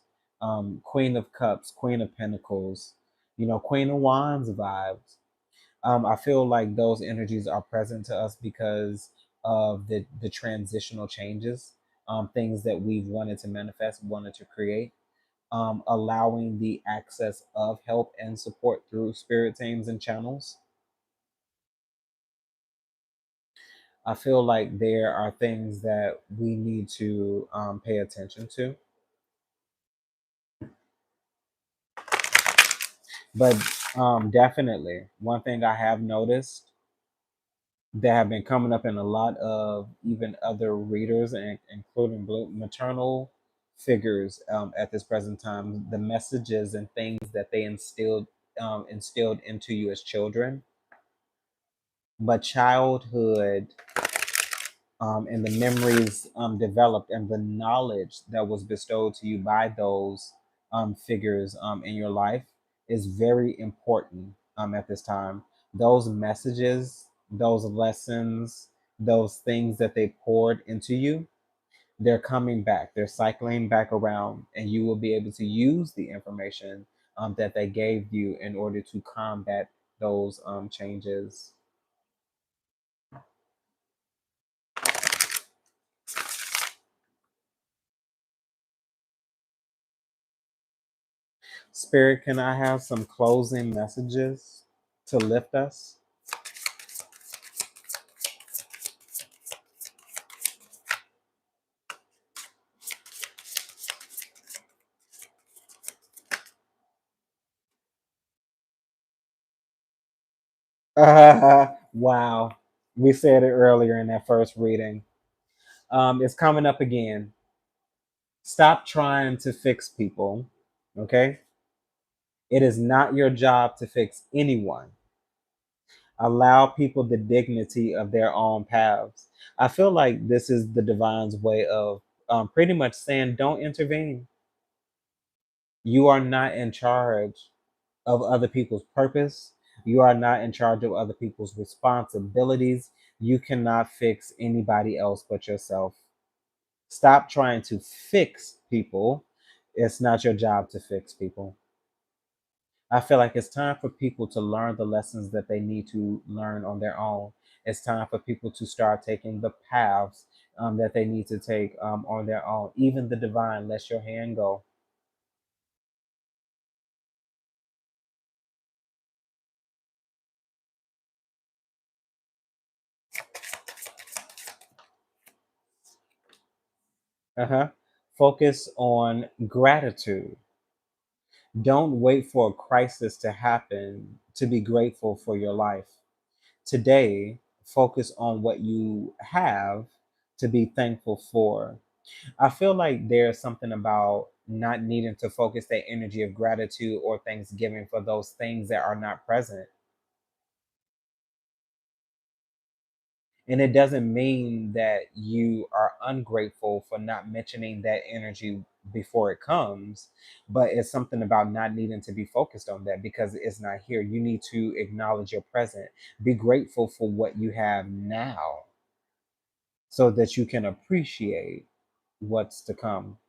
Queen of Cups, Queen of Pentacles, Queen of Wands vibes. I feel like those energies are present to us because of the transitional changes, things that we've wanted to manifest, wanted to create, allowing the access of help and support through spirit teams and channels. I feel like there are things that we need to pay attention to. But definitely, one thing I have noticed that have been coming up in a lot of even other readers, and including maternal figures at this present time, the messages and things that they instilled into you as children. But childhood, and the memories developed, and the knowledge that was bestowed to you by those figures in your life is very important at this time. Those messages, those lessons, those things that they poured into you, they're coming back, they're cycling back around, and you will be able to use the information that they gave you in order to combat those changes. Spirit, can I have some closing messages to lift us? Wow. We said it earlier in that first reading. It's coming up again. Stop trying to fix people, okay? It is not your job to fix anyone. Allow people the dignity of their own paths. I feel like this is the divine's way of pretty much saying, don't intervene. You are not in charge of other people's purpose. You are not in charge of other people's responsibilities. You cannot fix anybody else but yourself. Stop trying to fix people. It's not your job to fix people. I feel like it's time for people to learn the lessons that they need to learn on their own. It's time for people to start taking the paths that they need to take on their own. Even the divine, let your hand go. Uh-huh. Focus on gratitude. Don't wait for a crisis to happen to be grateful for your life. Today, focus on what you have to be thankful for. I feel like there's something about not needing to focus that energy of gratitude or thanksgiving for those things that are not present. And it doesn't mean that you are ungrateful for not mentioning that energy before it comes, but it's something about not needing to be focused on that because it's not here. You need to acknowledge your present. Be grateful for what you have now so that you can appreciate what's to come.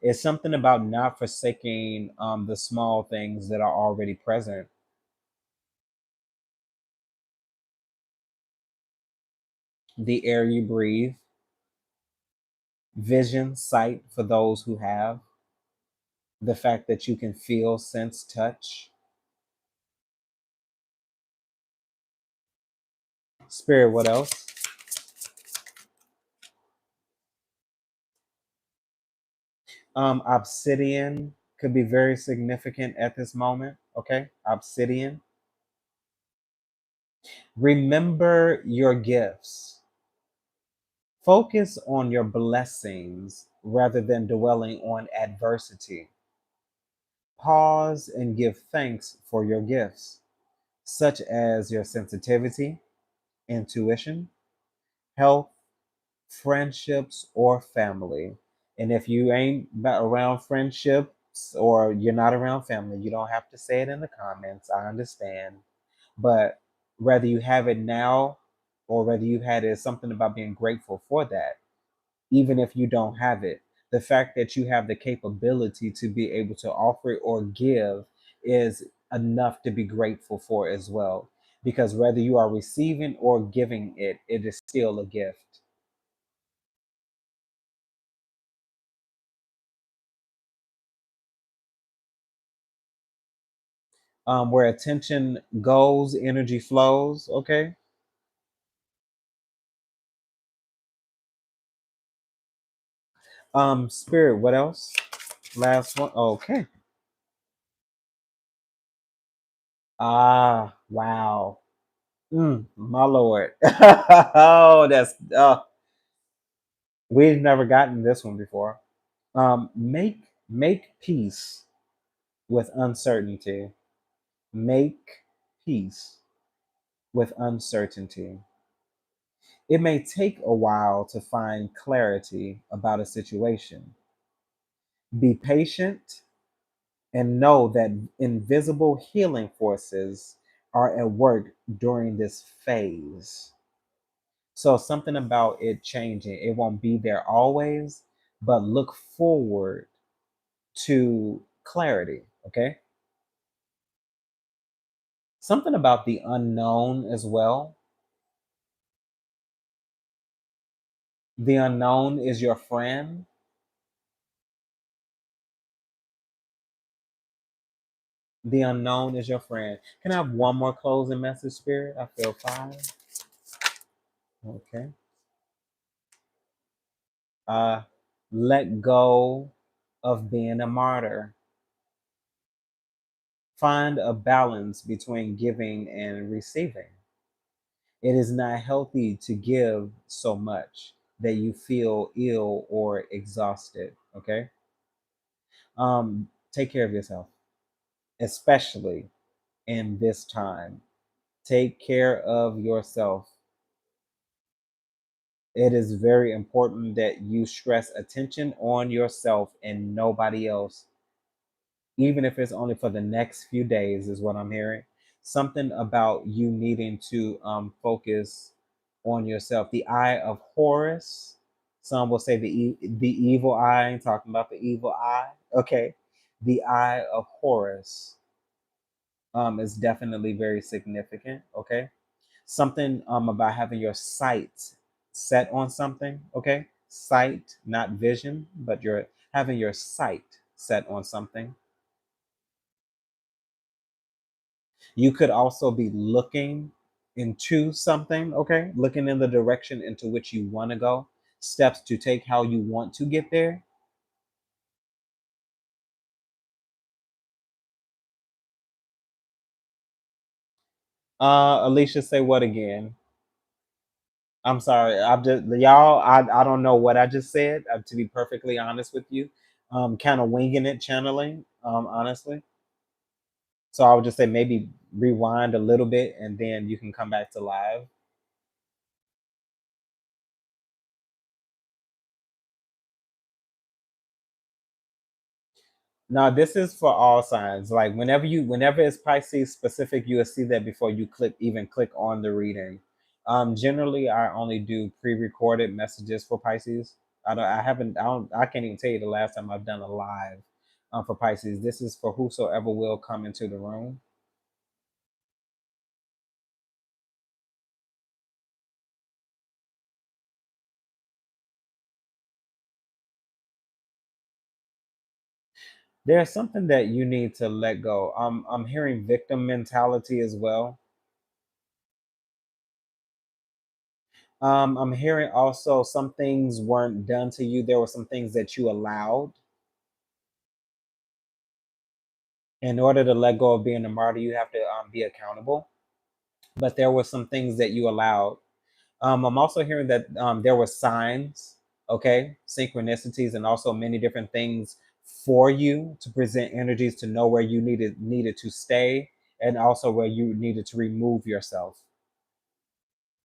It's something about not forsaking the small things that are already present. The air you breathe, vision, sight for those who have, the fact that you can feel, sense, touch. Spirit, what else? Obsidian could be very significant at this moment. Okay, obsidian. Remember your gifts. Focus on your blessings rather than dwelling on adversity. Pause and give thanks for your gifts, such as your sensitivity, intuition, health, friendships, or family. And if you ain't around friendships or you're not around family, you don't have to say it in the comments. I understand. But whether you have it now or whether you've had it, it's something about being grateful for that, even if you don't have it. The fact that you have the capability to be able to offer it or give is enough to be grateful for as well. Because whether you are receiving or giving it, it is still a gift. Where attention goes, energy flows. Okay. Spirit, what else? Last one. Okay. Ah, wow. My lord. Oh, that's we've never gotten this one before. Make peace with uncertainty. Make peace with uncertainty. It may take a while to find clarity about a situation. Be patient and know that invisible healing forces are at work during this phase. So, something about it changing, it won't be there always, but look forward to clarity. Okay. Something about the unknown as well. The unknown is your friend. The unknown is your friend. Can I have one more closing message, Spirit? I feel fine. Okay. Uh, let go of being a martyr. Find a balance between giving and receiving. It is not healthy to give so much that you feel ill or exhausted. Okay. Take care of yourself, especially in this time. Take care of yourself. It is very important that you stress attention on yourself and nobody else, even if it's only for the next few days, is what I'm hearing. Something about you needing to focus on yourself. The eye of Horus. Some will say the evil eye. I'm talking about the evil eye. Okay, the eye of Horus is definitely very significant. Okay, something about having your sight set on something. Okay, sight, not vision, but you're having your sight set on something. You could also be looking into something. Okay, looking in the direction into which you want to go, steps to take, how you want to get there. Alicia, say what again? I'm sorry. I'm just y'all. I don't know what I just said. To be perfectly honest with you, kind of winging it, channeling. Honestly. So I would just say maybe rewind a little bit, and then you can come back to live. Now this is for all signs. Like whenever it's Pisces specific, you will see that before you click on the reading. Generally, I only do pre-recorded messages for Pisces. I can't even tell you the last time I've done a live for Pisces. This is for whosoever will come into the room. There's something that you need to let go. I'm hearing victim mentality as well. I'm hearing also some things weren't done to you. There were some things that you allowed. In order to let go of being a martyr, you have to be accountable. But there were some things that you allowed. I'm also hearing that there were signs, okay, synchronicities, and also many different things for you to present energies to know where you needed to stay, and also where you needed to remove yourself.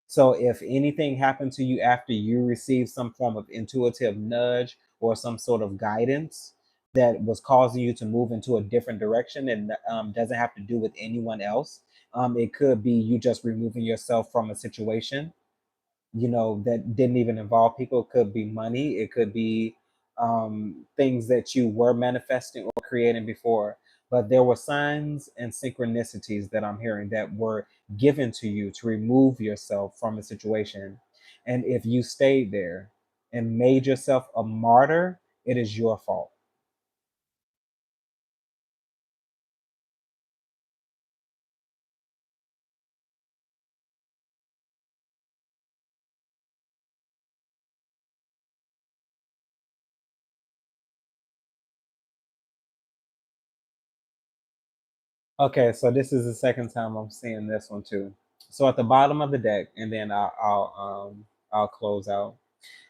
So if anything happened to you after you received some form of intuitive nudge or some sort of guidance that was causing you to move into a different direction and doesn't have to do with anyone else, it could be you just removing yourself from a situation, that didn't even involve people. It could be money. It could be things that you were manifesting or creating before. But there were signs and synchronicities that I'm hearing that were given to you to remove yourself from a situation. And if you stayed there and made yourself a martyr, it is your fault. Okay, so this is the second time I'm seeing this one too. So at the bottom of the deck, and then I'll close out.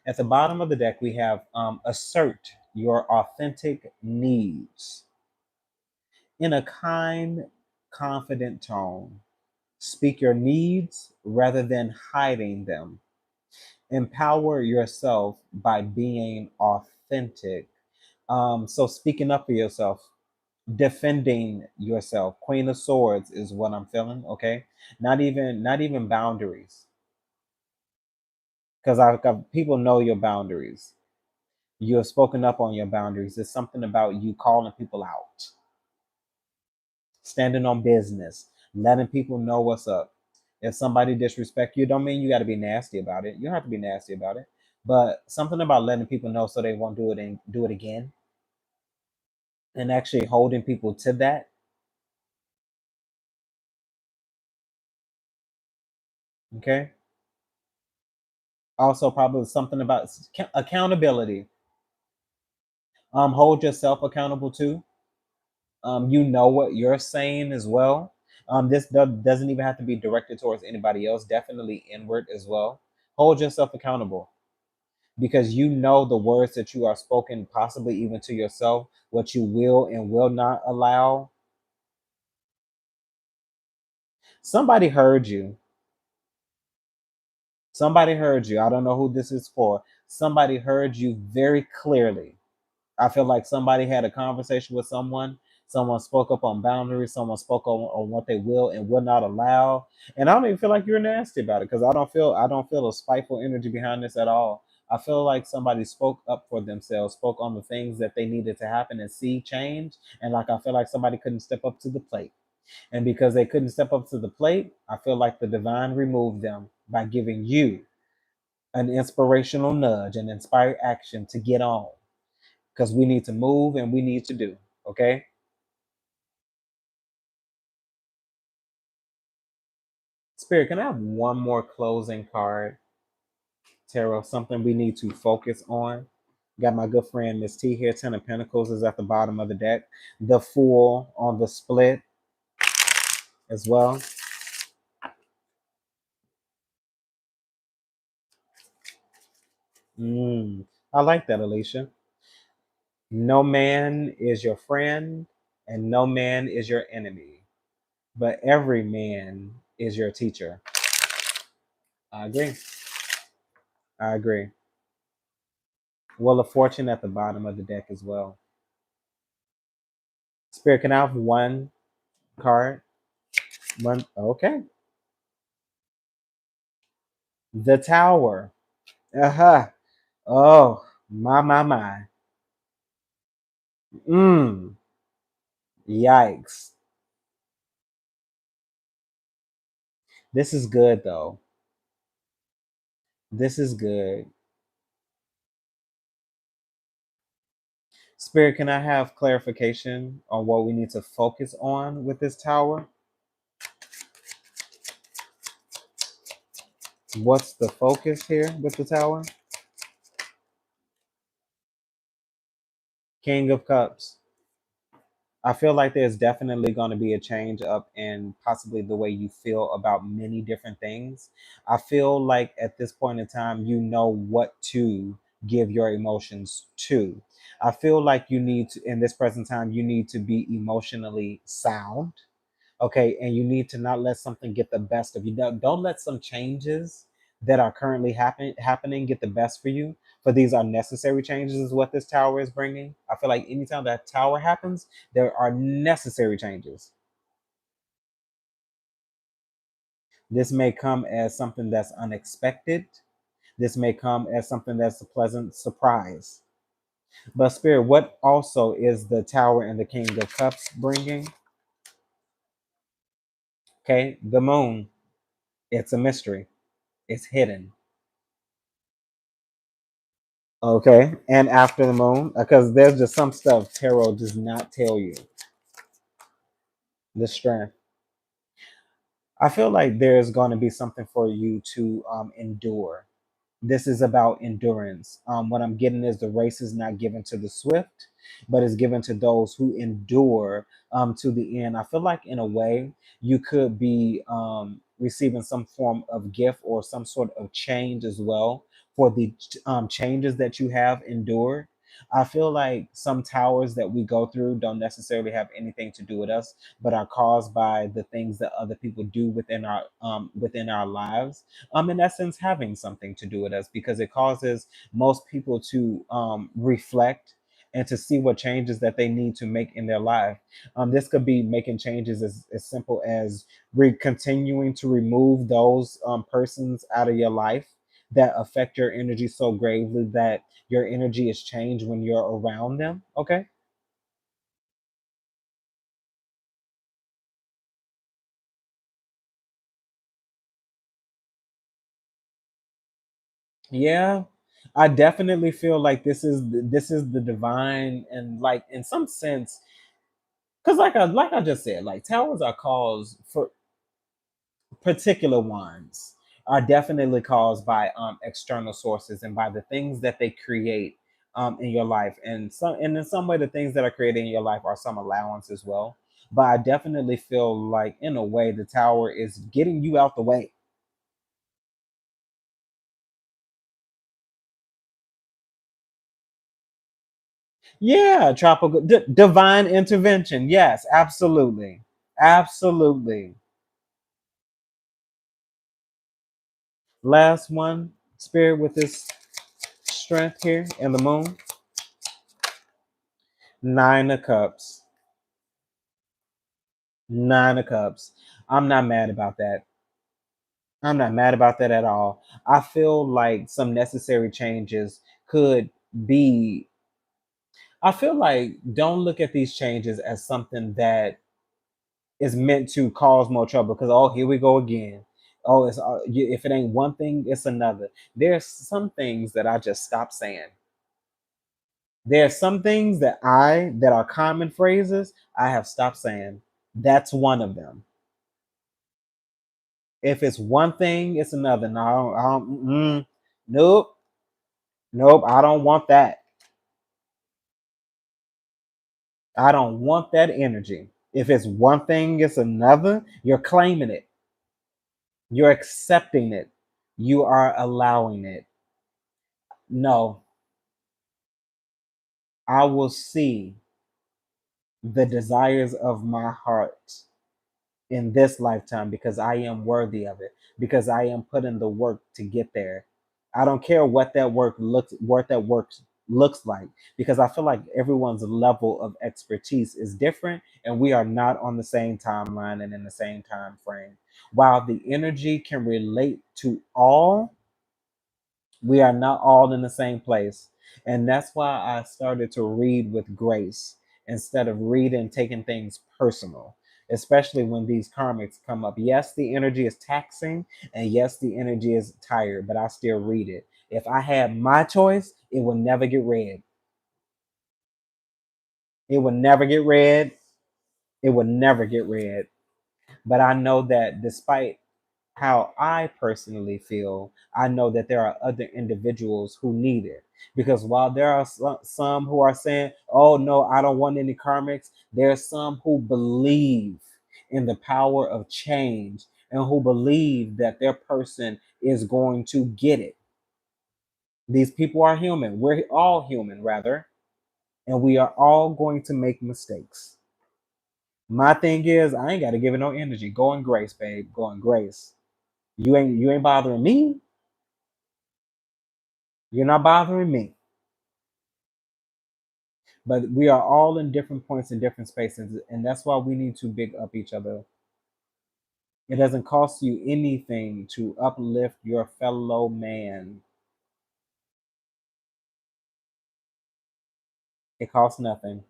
At the bottom of the deck, we have assert your authentic needs in a kind, confident tone. Speak your needs rather than hiding them. Empower yourself by being authentic. So speaking up for yourself, defending yourself. Queen of Swords is what I'm feeling. Okay, not even boundaries, because people know your boundaries. You have spoken up on your boundaries. It's something about you calling people out, standing on business, letting people know what's up. If somebody disrespect you, don't mean you got to be nasty about it. You don't have to be nasty about it, but something about letting people know so they won't do it and do it again, and actually holding people to that. Okay. Also, probably something about accountability. Hold yourself accountable too. You know what you're saying as well. This doesn't even have to be directed towards anybody else. Definitely inward as well. Hold yourself accountable, because you know the words that you are spoken, possibly even to yourself, what you will and will not allow. Somebody heard you. Somebody heard you. I don't know who this is for. Somebody heard you very clearly. I feel like somebody had a conversation with someone. Someone spoke up on boundaries. Someone spoke on what they will and will not allow. And I don't even feel like you're nasty about it, because I don't feel a spiteful energy behind this at all. I feel like somebody spoke up for themselves, spoke on the things that they needed to happen and see change. And like I feel like somebody couldn't step up to the plate. And because they couldn't step up to the plate, I feel like the divine removed them by giving you an inspirational nudge, an inspired action to get on, because we need to move and we need to do. Okay. Spirit, can I have one more closing card? Tarot, something we need to focus on. Got my good friend Miss T here. Ten of Pentacles is at the bottom of the deck. The Fool on the split as well. I like that, Alicia. No man is your friend and no man is your enemy, but every man is your teacher. I agree. I agree. Wheel of Fortune at the bottom of the deck as well. Spirit, can I have one card? One. Okay. The Tower. Uh huh. Oh. My. Mm. Yikes. This is good though. This is good. Spirit, can I have clarification on what we need to focus on with this tower? What's the focus here with the tower? King of Cups. I feel like there's definitely going to be a change up in possibly the way you feel about many different things. I feel like at this point in time, you know what to give your emotions to. I feel like you need to, in this present time, you need to be emotionally sound. Okay, and you need to not let something get the best of you. Don't let some changes that are currently happening get the best for you. For these are necessary changes, is what this tower is bringing. I feel like anytime that tower happens, there are necessary changes. This may come as something that's unexpected. This may come as something that's a pleasant surprise. But Spirit, what also is the tower and the King of Cups bringing? Okay, the moon. It's a mystery. It's hidden. Okay, and after the moon, because there's just some stuff tarot does not tell you. The strength. I feel like there's going to be something for you to endure. This is about endurance. What I'm getting is the race is not given to the swift, but is given to those who endure to the end. I feel like, in a way, you could be receiving some form of gift or some sort of change as well for the changes that you have endured. I feel like some towers that we go through don't necessarily have anything to do with us, but are caused by the things that other people do within our lives, in essence having something to do with us, because it causes most people to reflect and to see what changes that they need to make in their life. This could be making changes as simple as continuing to remove those persons out of your life that affect your energy so gravely that your energy is changed when you're around them. Okay. Yeah, I definitely feel like this is the divine, and like in some sense, because like I just said, like towers are caused for particular ones are definitely caused by external sources and by the things that they create in your life, and in some way the things that are created in your life are some allowance as well. But I definitely feel like, in a way, the tower is getting you out the way. Yeah, tropical divine intervention. Yes, absolutely, absolutely. Last one, spirit, with this strength here in the moon. Nine of Cups. Nine of Cups. I'm not mad about that. I'm not mad about that at all. I feel like some necessary changes could be. I feel like, don't look at these changes as something that is meant to cause more trouble, because, oh, here we go again. Oh, if it ain't one thing, it's another. There's some things that I just stopped saying. There's some things that are common phrases I have stopped saying. That's one of them. If it's one thing, it's another. No, nope, nope. I don't want that. I don't want that energy. If it's one thing, it's another. You're claiming it. You're accepting it. You are allowing it. No, I will see the desires of my heart in this lifetime, because I am worthy of it, because I am putting the work to get there. I don't care what that work looks like, because I feel like everyone's level of expertise is different, and we are not on the same timeline and in the same time frame. While the energy can relate to all, We are not all in the same place. And that's why I started to read with grace instead of reading, taking things personal, especially when these karmics come up. Yes, the energy is taxing, and yes, the energy is tired, but I still read it. If I had my choice, it would never get read. It would never get read. It would never get read. But I know that despite how I personally feel, I know that there are other individuals who need it. Because while there are some who are saying, oh no, I don't want any karmics, there are some who believe in the power of change and who believe that their person is going to get it. These people are human. We're all human, rather, and we are all going to make mistakes. My thing is, I ain't got to give it no energy. Go in grace, babe. Go in grace. You ain't bothering me. You're not bothering me. But we are all in different points in different spaces, and that's why we need to big up each other. It doesn't cost you anything to uplift your fellow man. It costs nothing.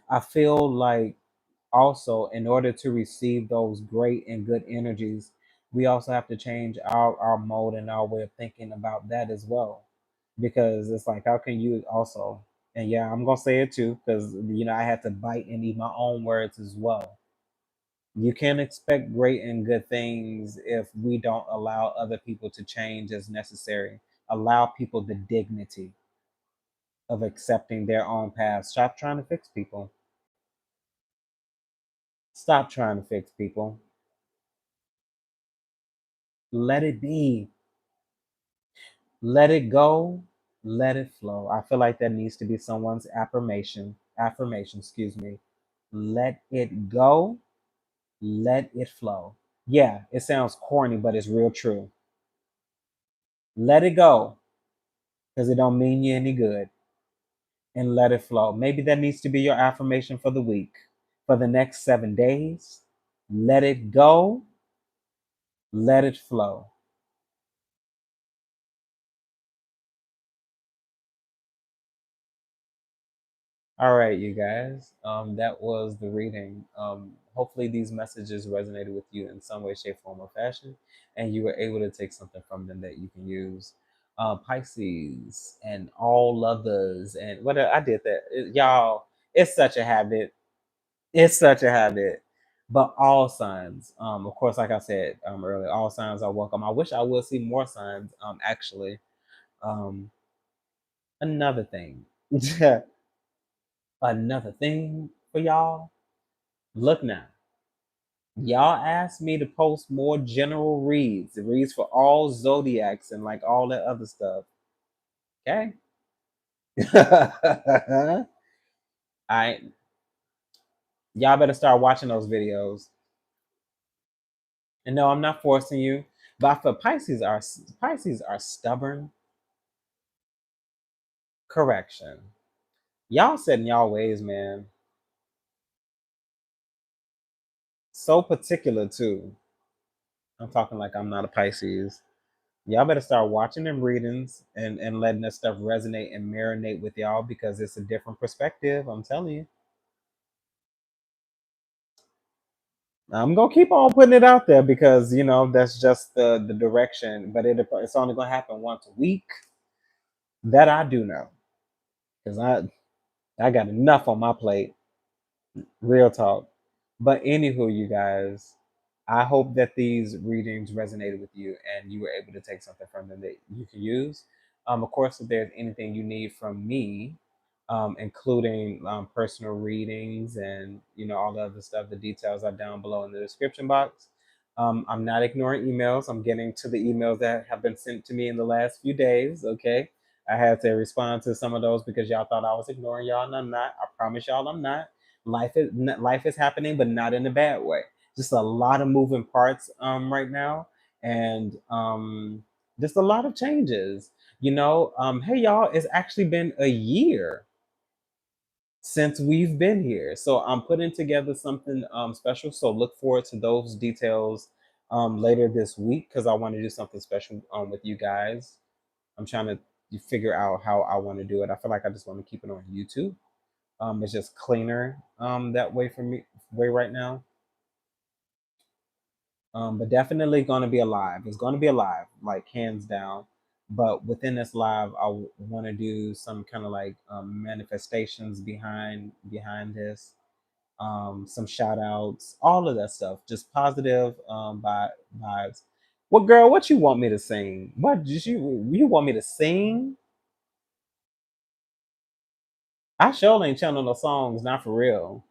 I feel like also, in order to receive those great and good energies, we also have to change our mode and our way of thinking about that as well. Because it's like, how can you also, and yeah, I'm gonna say it too, because I had to bite and eat my own words as well. You can't expect great and good things if we don't allow other people to change as necessary. Allow people the dignity of accepting their own path. Stop trying to fix people. Stop trying to fix people. Let it be. Let it go. Let it flow. I feel like that needs to be someone's affirmation. Affirmation, excuse me. Let it go. Let it flow. Yeah, it sounds corny, but it's real true. Let it go because it don't mean you any good, and let it flow. Maybe that needs to be your affirmation for the week, for the next 7 days. Let it go. Let it flow. All right, you guys. That was the reading. Hopefully, these messages resonated with you in some way, shape, form, or fashion, and you were able to take something from them that you can use. Pisces and all others, and what I did that, y'all. It's such a habit. It's such a habit. But all signs, of course, like I said earlier, all signs are welcome. I wish I would see more signs. Actually, um, another thing. Another thing for y'all. Look now. Y'all asked me to post more general reads for all zodiacs and like all that other stuff. Okay. I Y'all better start watching those videos. And no, I'm not forcing you, but I feel Pisces are stubborn. Correction. Y'all set in y'all ways, man. So particular too. I'm talking like I'm not a Pisces. Y'all better start watching them readings and letting that stuff resonate and marinate with y'all because it's a different perspective. I'm telling you. I'm gonna keep on putting it out there because that's just the direction. But it's only gonna happen once a week. That I do know because I got enough on my plate. Real talk. But anywho, you guys, I hope that these readings resonated with you and you were able to take something from them that you can use. Of course, if there's anything you need from me, including personal readings and all the other stuff, the details are down below in the description box. I'm not ignoring emails. I'm getting to the emails that have been sent to me in the last few days. Okay, I had to respond to some of those because y'all thought I was ignoring y'all, and I'm not. I promise y'all, I'm not. Life is happening, but not in a bad way. Just a lot of moving parts right now, and just a lot of changes. Hey y'all, it's actually been a year since we've been here, so I'm putting together something special. So look forward to those details later this week because I want to do something special with you guys. I'm trying to figure out how I want to do it. I feel like I just want to keep it on YouTube. It's just cleaner that way for me way right now. But definitely going to be alive. It's going to be alive, like hands down. But within this live, I want to do some kind of like manifestations behind this. Some shout outs, all of that stuff. Just positive vibes. What girl? What you want me to sing? What did you want me to sing? I sure ain't channeling no songs, not for real.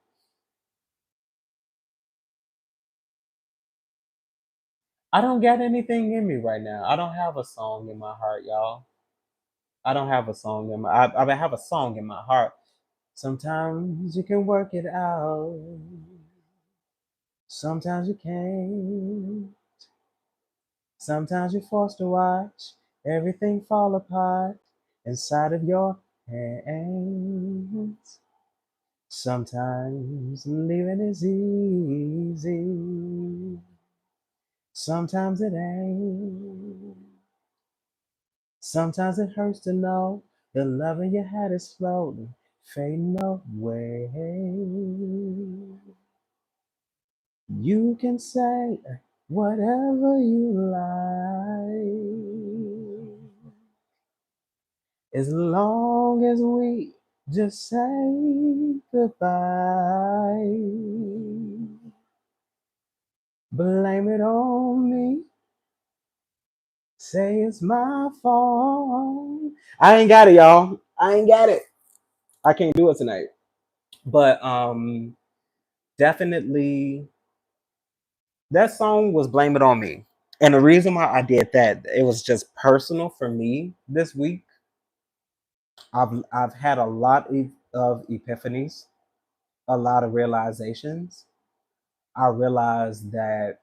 I don't got anything in me right now. I don't have a song in my heart, y'all. I don't have a song in my. I have a song in my heart. Sometimes you can work it out. Sometimes you can't. Sometimes you're forced to watch everything fall apart inside of your hands. Sometimes leaving is easy. Sometimes it ain't. Sometimes it hurts to know the love in your head is slowly fading away. You can say whatever you like, as long as we just say goodbye. Blame it on me. Say it's my fault. I ain't got it, y'all. I ain't got it. I can't do it tonight. But definitely that song was Blame It On Me. And the reason why I did that, it was just personal for me this week. I've had a lot of epiphanies, a lot of realizations. I realized that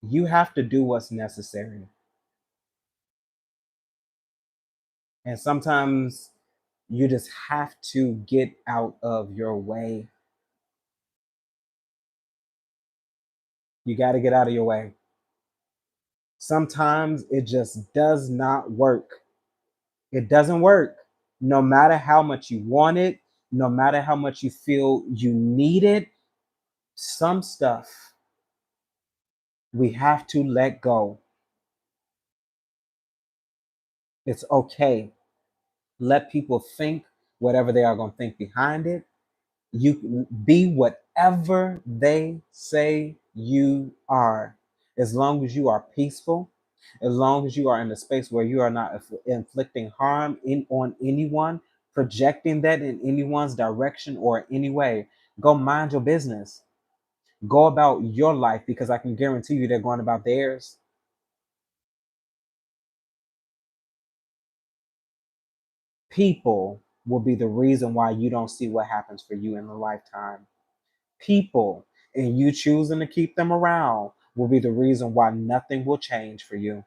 you have to do what's necessary. And sometimes you just have to get out of your way. You got to get out of your way. Sometimes it just does not work. It doesn't work. No matter how much you want it, no matter how much you feel you need it, some stuff we have to let go. It's okay. Let people think whatever they are going to think behind it. You be whatever they say you are. As long as you are peaceful, as long as you are in a space where you are not inflicting harm on anyone, projecting that in anyone's direction or any way, go mind your business. Go about your life, because I can guarantee you they're going about theirs. People will be the reason why you don't see what happens for you in a lifetime. People, and you choosing to keep them around, will be the reason why nothing will change for you.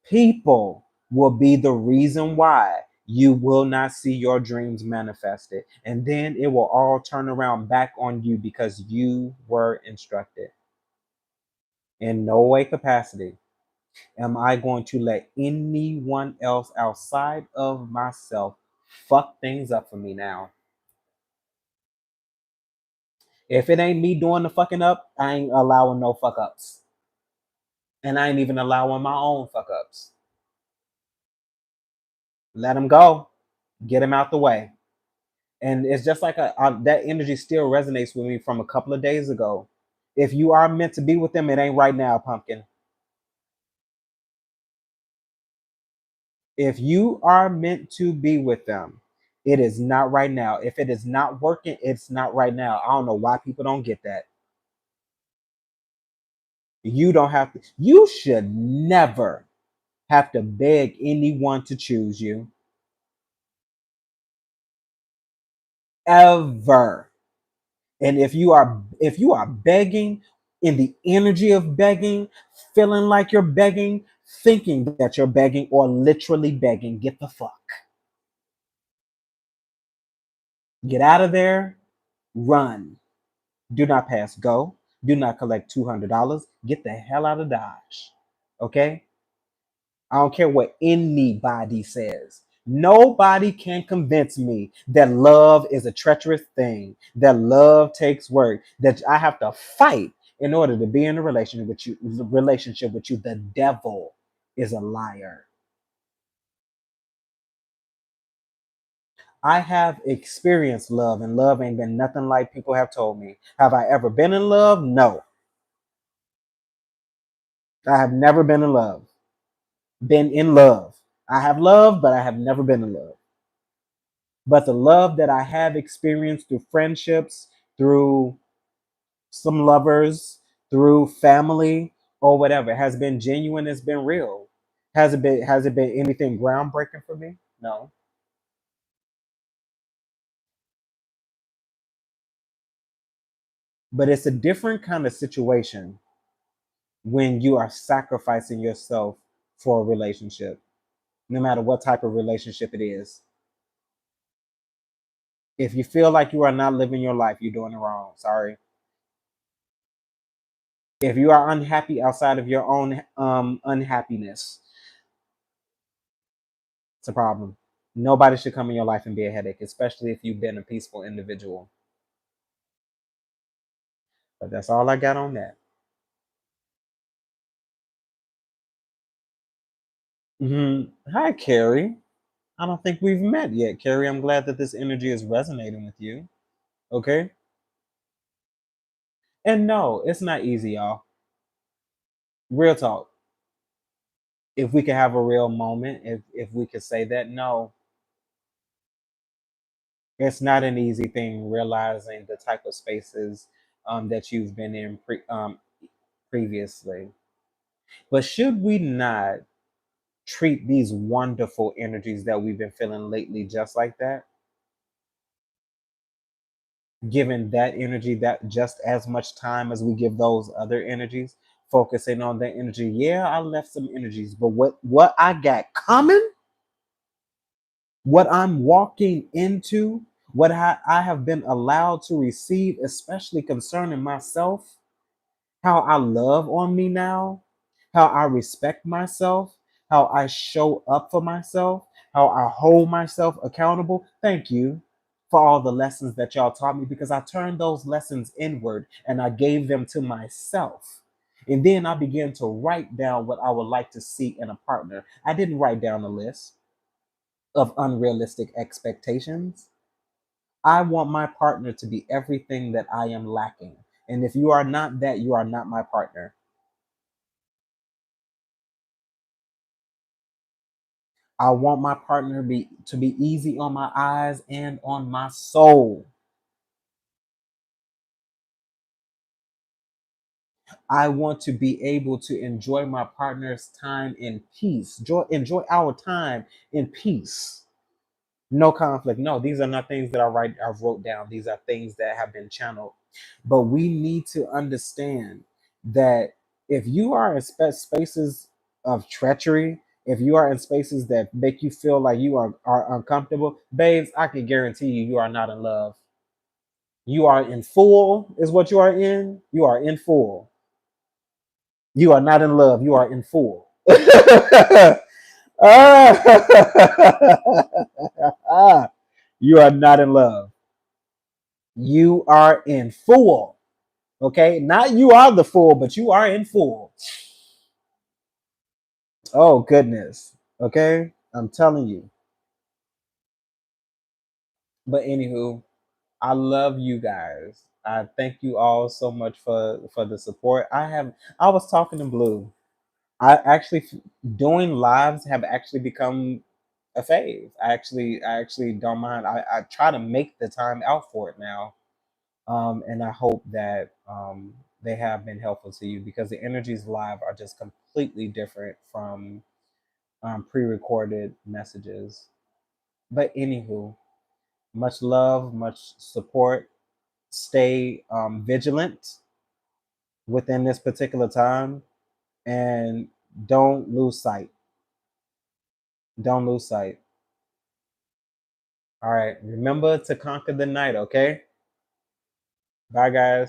People will be the reason why you will not see your dreams manifested. And then it will all turn around back on you because you were instructed. In no way capacity am I going to let anyone else outside of myself fuck things up for me now. If it ain't me doing the fucking up, I ain't allowing no fuck ups. And I ain't even allowing my own fuck ups. Let them go. Get them out the way. And it's just like that energy still resonates with me from a couple of days ago. If you are meant to be with them, it ain't right now, pumpkin. If you are meant to be with them, it is not right now. If it is not working, it's not right now. I don't know why people don't get that. You don't have to, you should never have to beg anyone to choose you. Ever. And if you are begging, in the energy of begging, feeling like you're begging, thinking that you're begging, or literally begging, get the fuck. Get out of there. Run. Do not pass go. Do not collect $200. Get the hell out of Dodge. Okay? I don't care what anybody says. Nobody can convince me that love is a treacherous thing, that love takes work, that I have to fight in order to be in a relationship with you. The devil is a liar. I have experienced love, and love ain't been nothing like people have told me. Have I ever been in love? No. I have never been in love. Been in love. I have loved, but I have never been in love. But the love that I have experienced through friendships, through some lovers, through family, or whatever has been genuine, it's been real. Has it been anything groundbreaking for me? No. But it's a different kind of situation when you are sacrificing yourself for a relationship, no matter what type of relationship it is. If you feel like you are not living your life, you're doing it wrong. Sorry. If you are unhappy outside of your own unhappiness, it's a problem. Nobody should come in your life and be a headache, especially if you've been a peaceful individual. But that's all I got on that. Hi, Carrie. I don't think we've met yet, Carrie. I'm glad that this energy is resonating with you. Okay. And no, it's not easy, y'all. Real talk. If we could have a real moment, if we could say that, no, it's not an easy thing realizing the type of spaces that you've been in previously. But should we not treat these wonderful energies that we've been feeling lately just like that? Giving that energy that just as much time as we give those other energies, focusing on that energy. Yeah, I left some energies, but what I got coming, what I'm walking into, what I have been allowed to receive, especially concerning myself, how I love on me now, how I respect myself, how I show up for myself, how I hold myself accountable. Thank you for all the lessons that y'all taught me, because I turned those lessons inward and I gave them to myself. And then I began to write down what I would like to see in a partner. I didn't write down a list of unrealistic expectations. I want my partner to be everything that I am lacking. And if you are not that, you are not my partner. I want my partner to be easy on my eyes and on my soul. I want to be able to enjoy my partner's time in peace. Enjoy our time in peace. No conflict. No, these are not things that I wrote down. These are things that have been channeled. But we need to understand that if you are in spaces of treachery, if you are in spaces that make you feel like are uncomfortable, babes, I can guarantee you are not in love. You are in full, is what you are in. You are in full. You are not in love. You are in full. You are not in love. You are in full. Okay, not you are the fool, but you are in full. Oh goodness. Okay, I'm telling you. But anywho, I love you guys. I thank you all so much for the support. I was talking to Blue. I actually doing lives have actually become a phase. I actually don't mind. I try to make the time out for it now. And I hope that they have been helpful to you, because the energies live are just completely different from pre-recorded messages. But anywho, much love, much support. Stay vigilant within this particular time, and don't lose sight. Don't lose sight. All right. Remember to conquer the night. Okay. Bye, guys.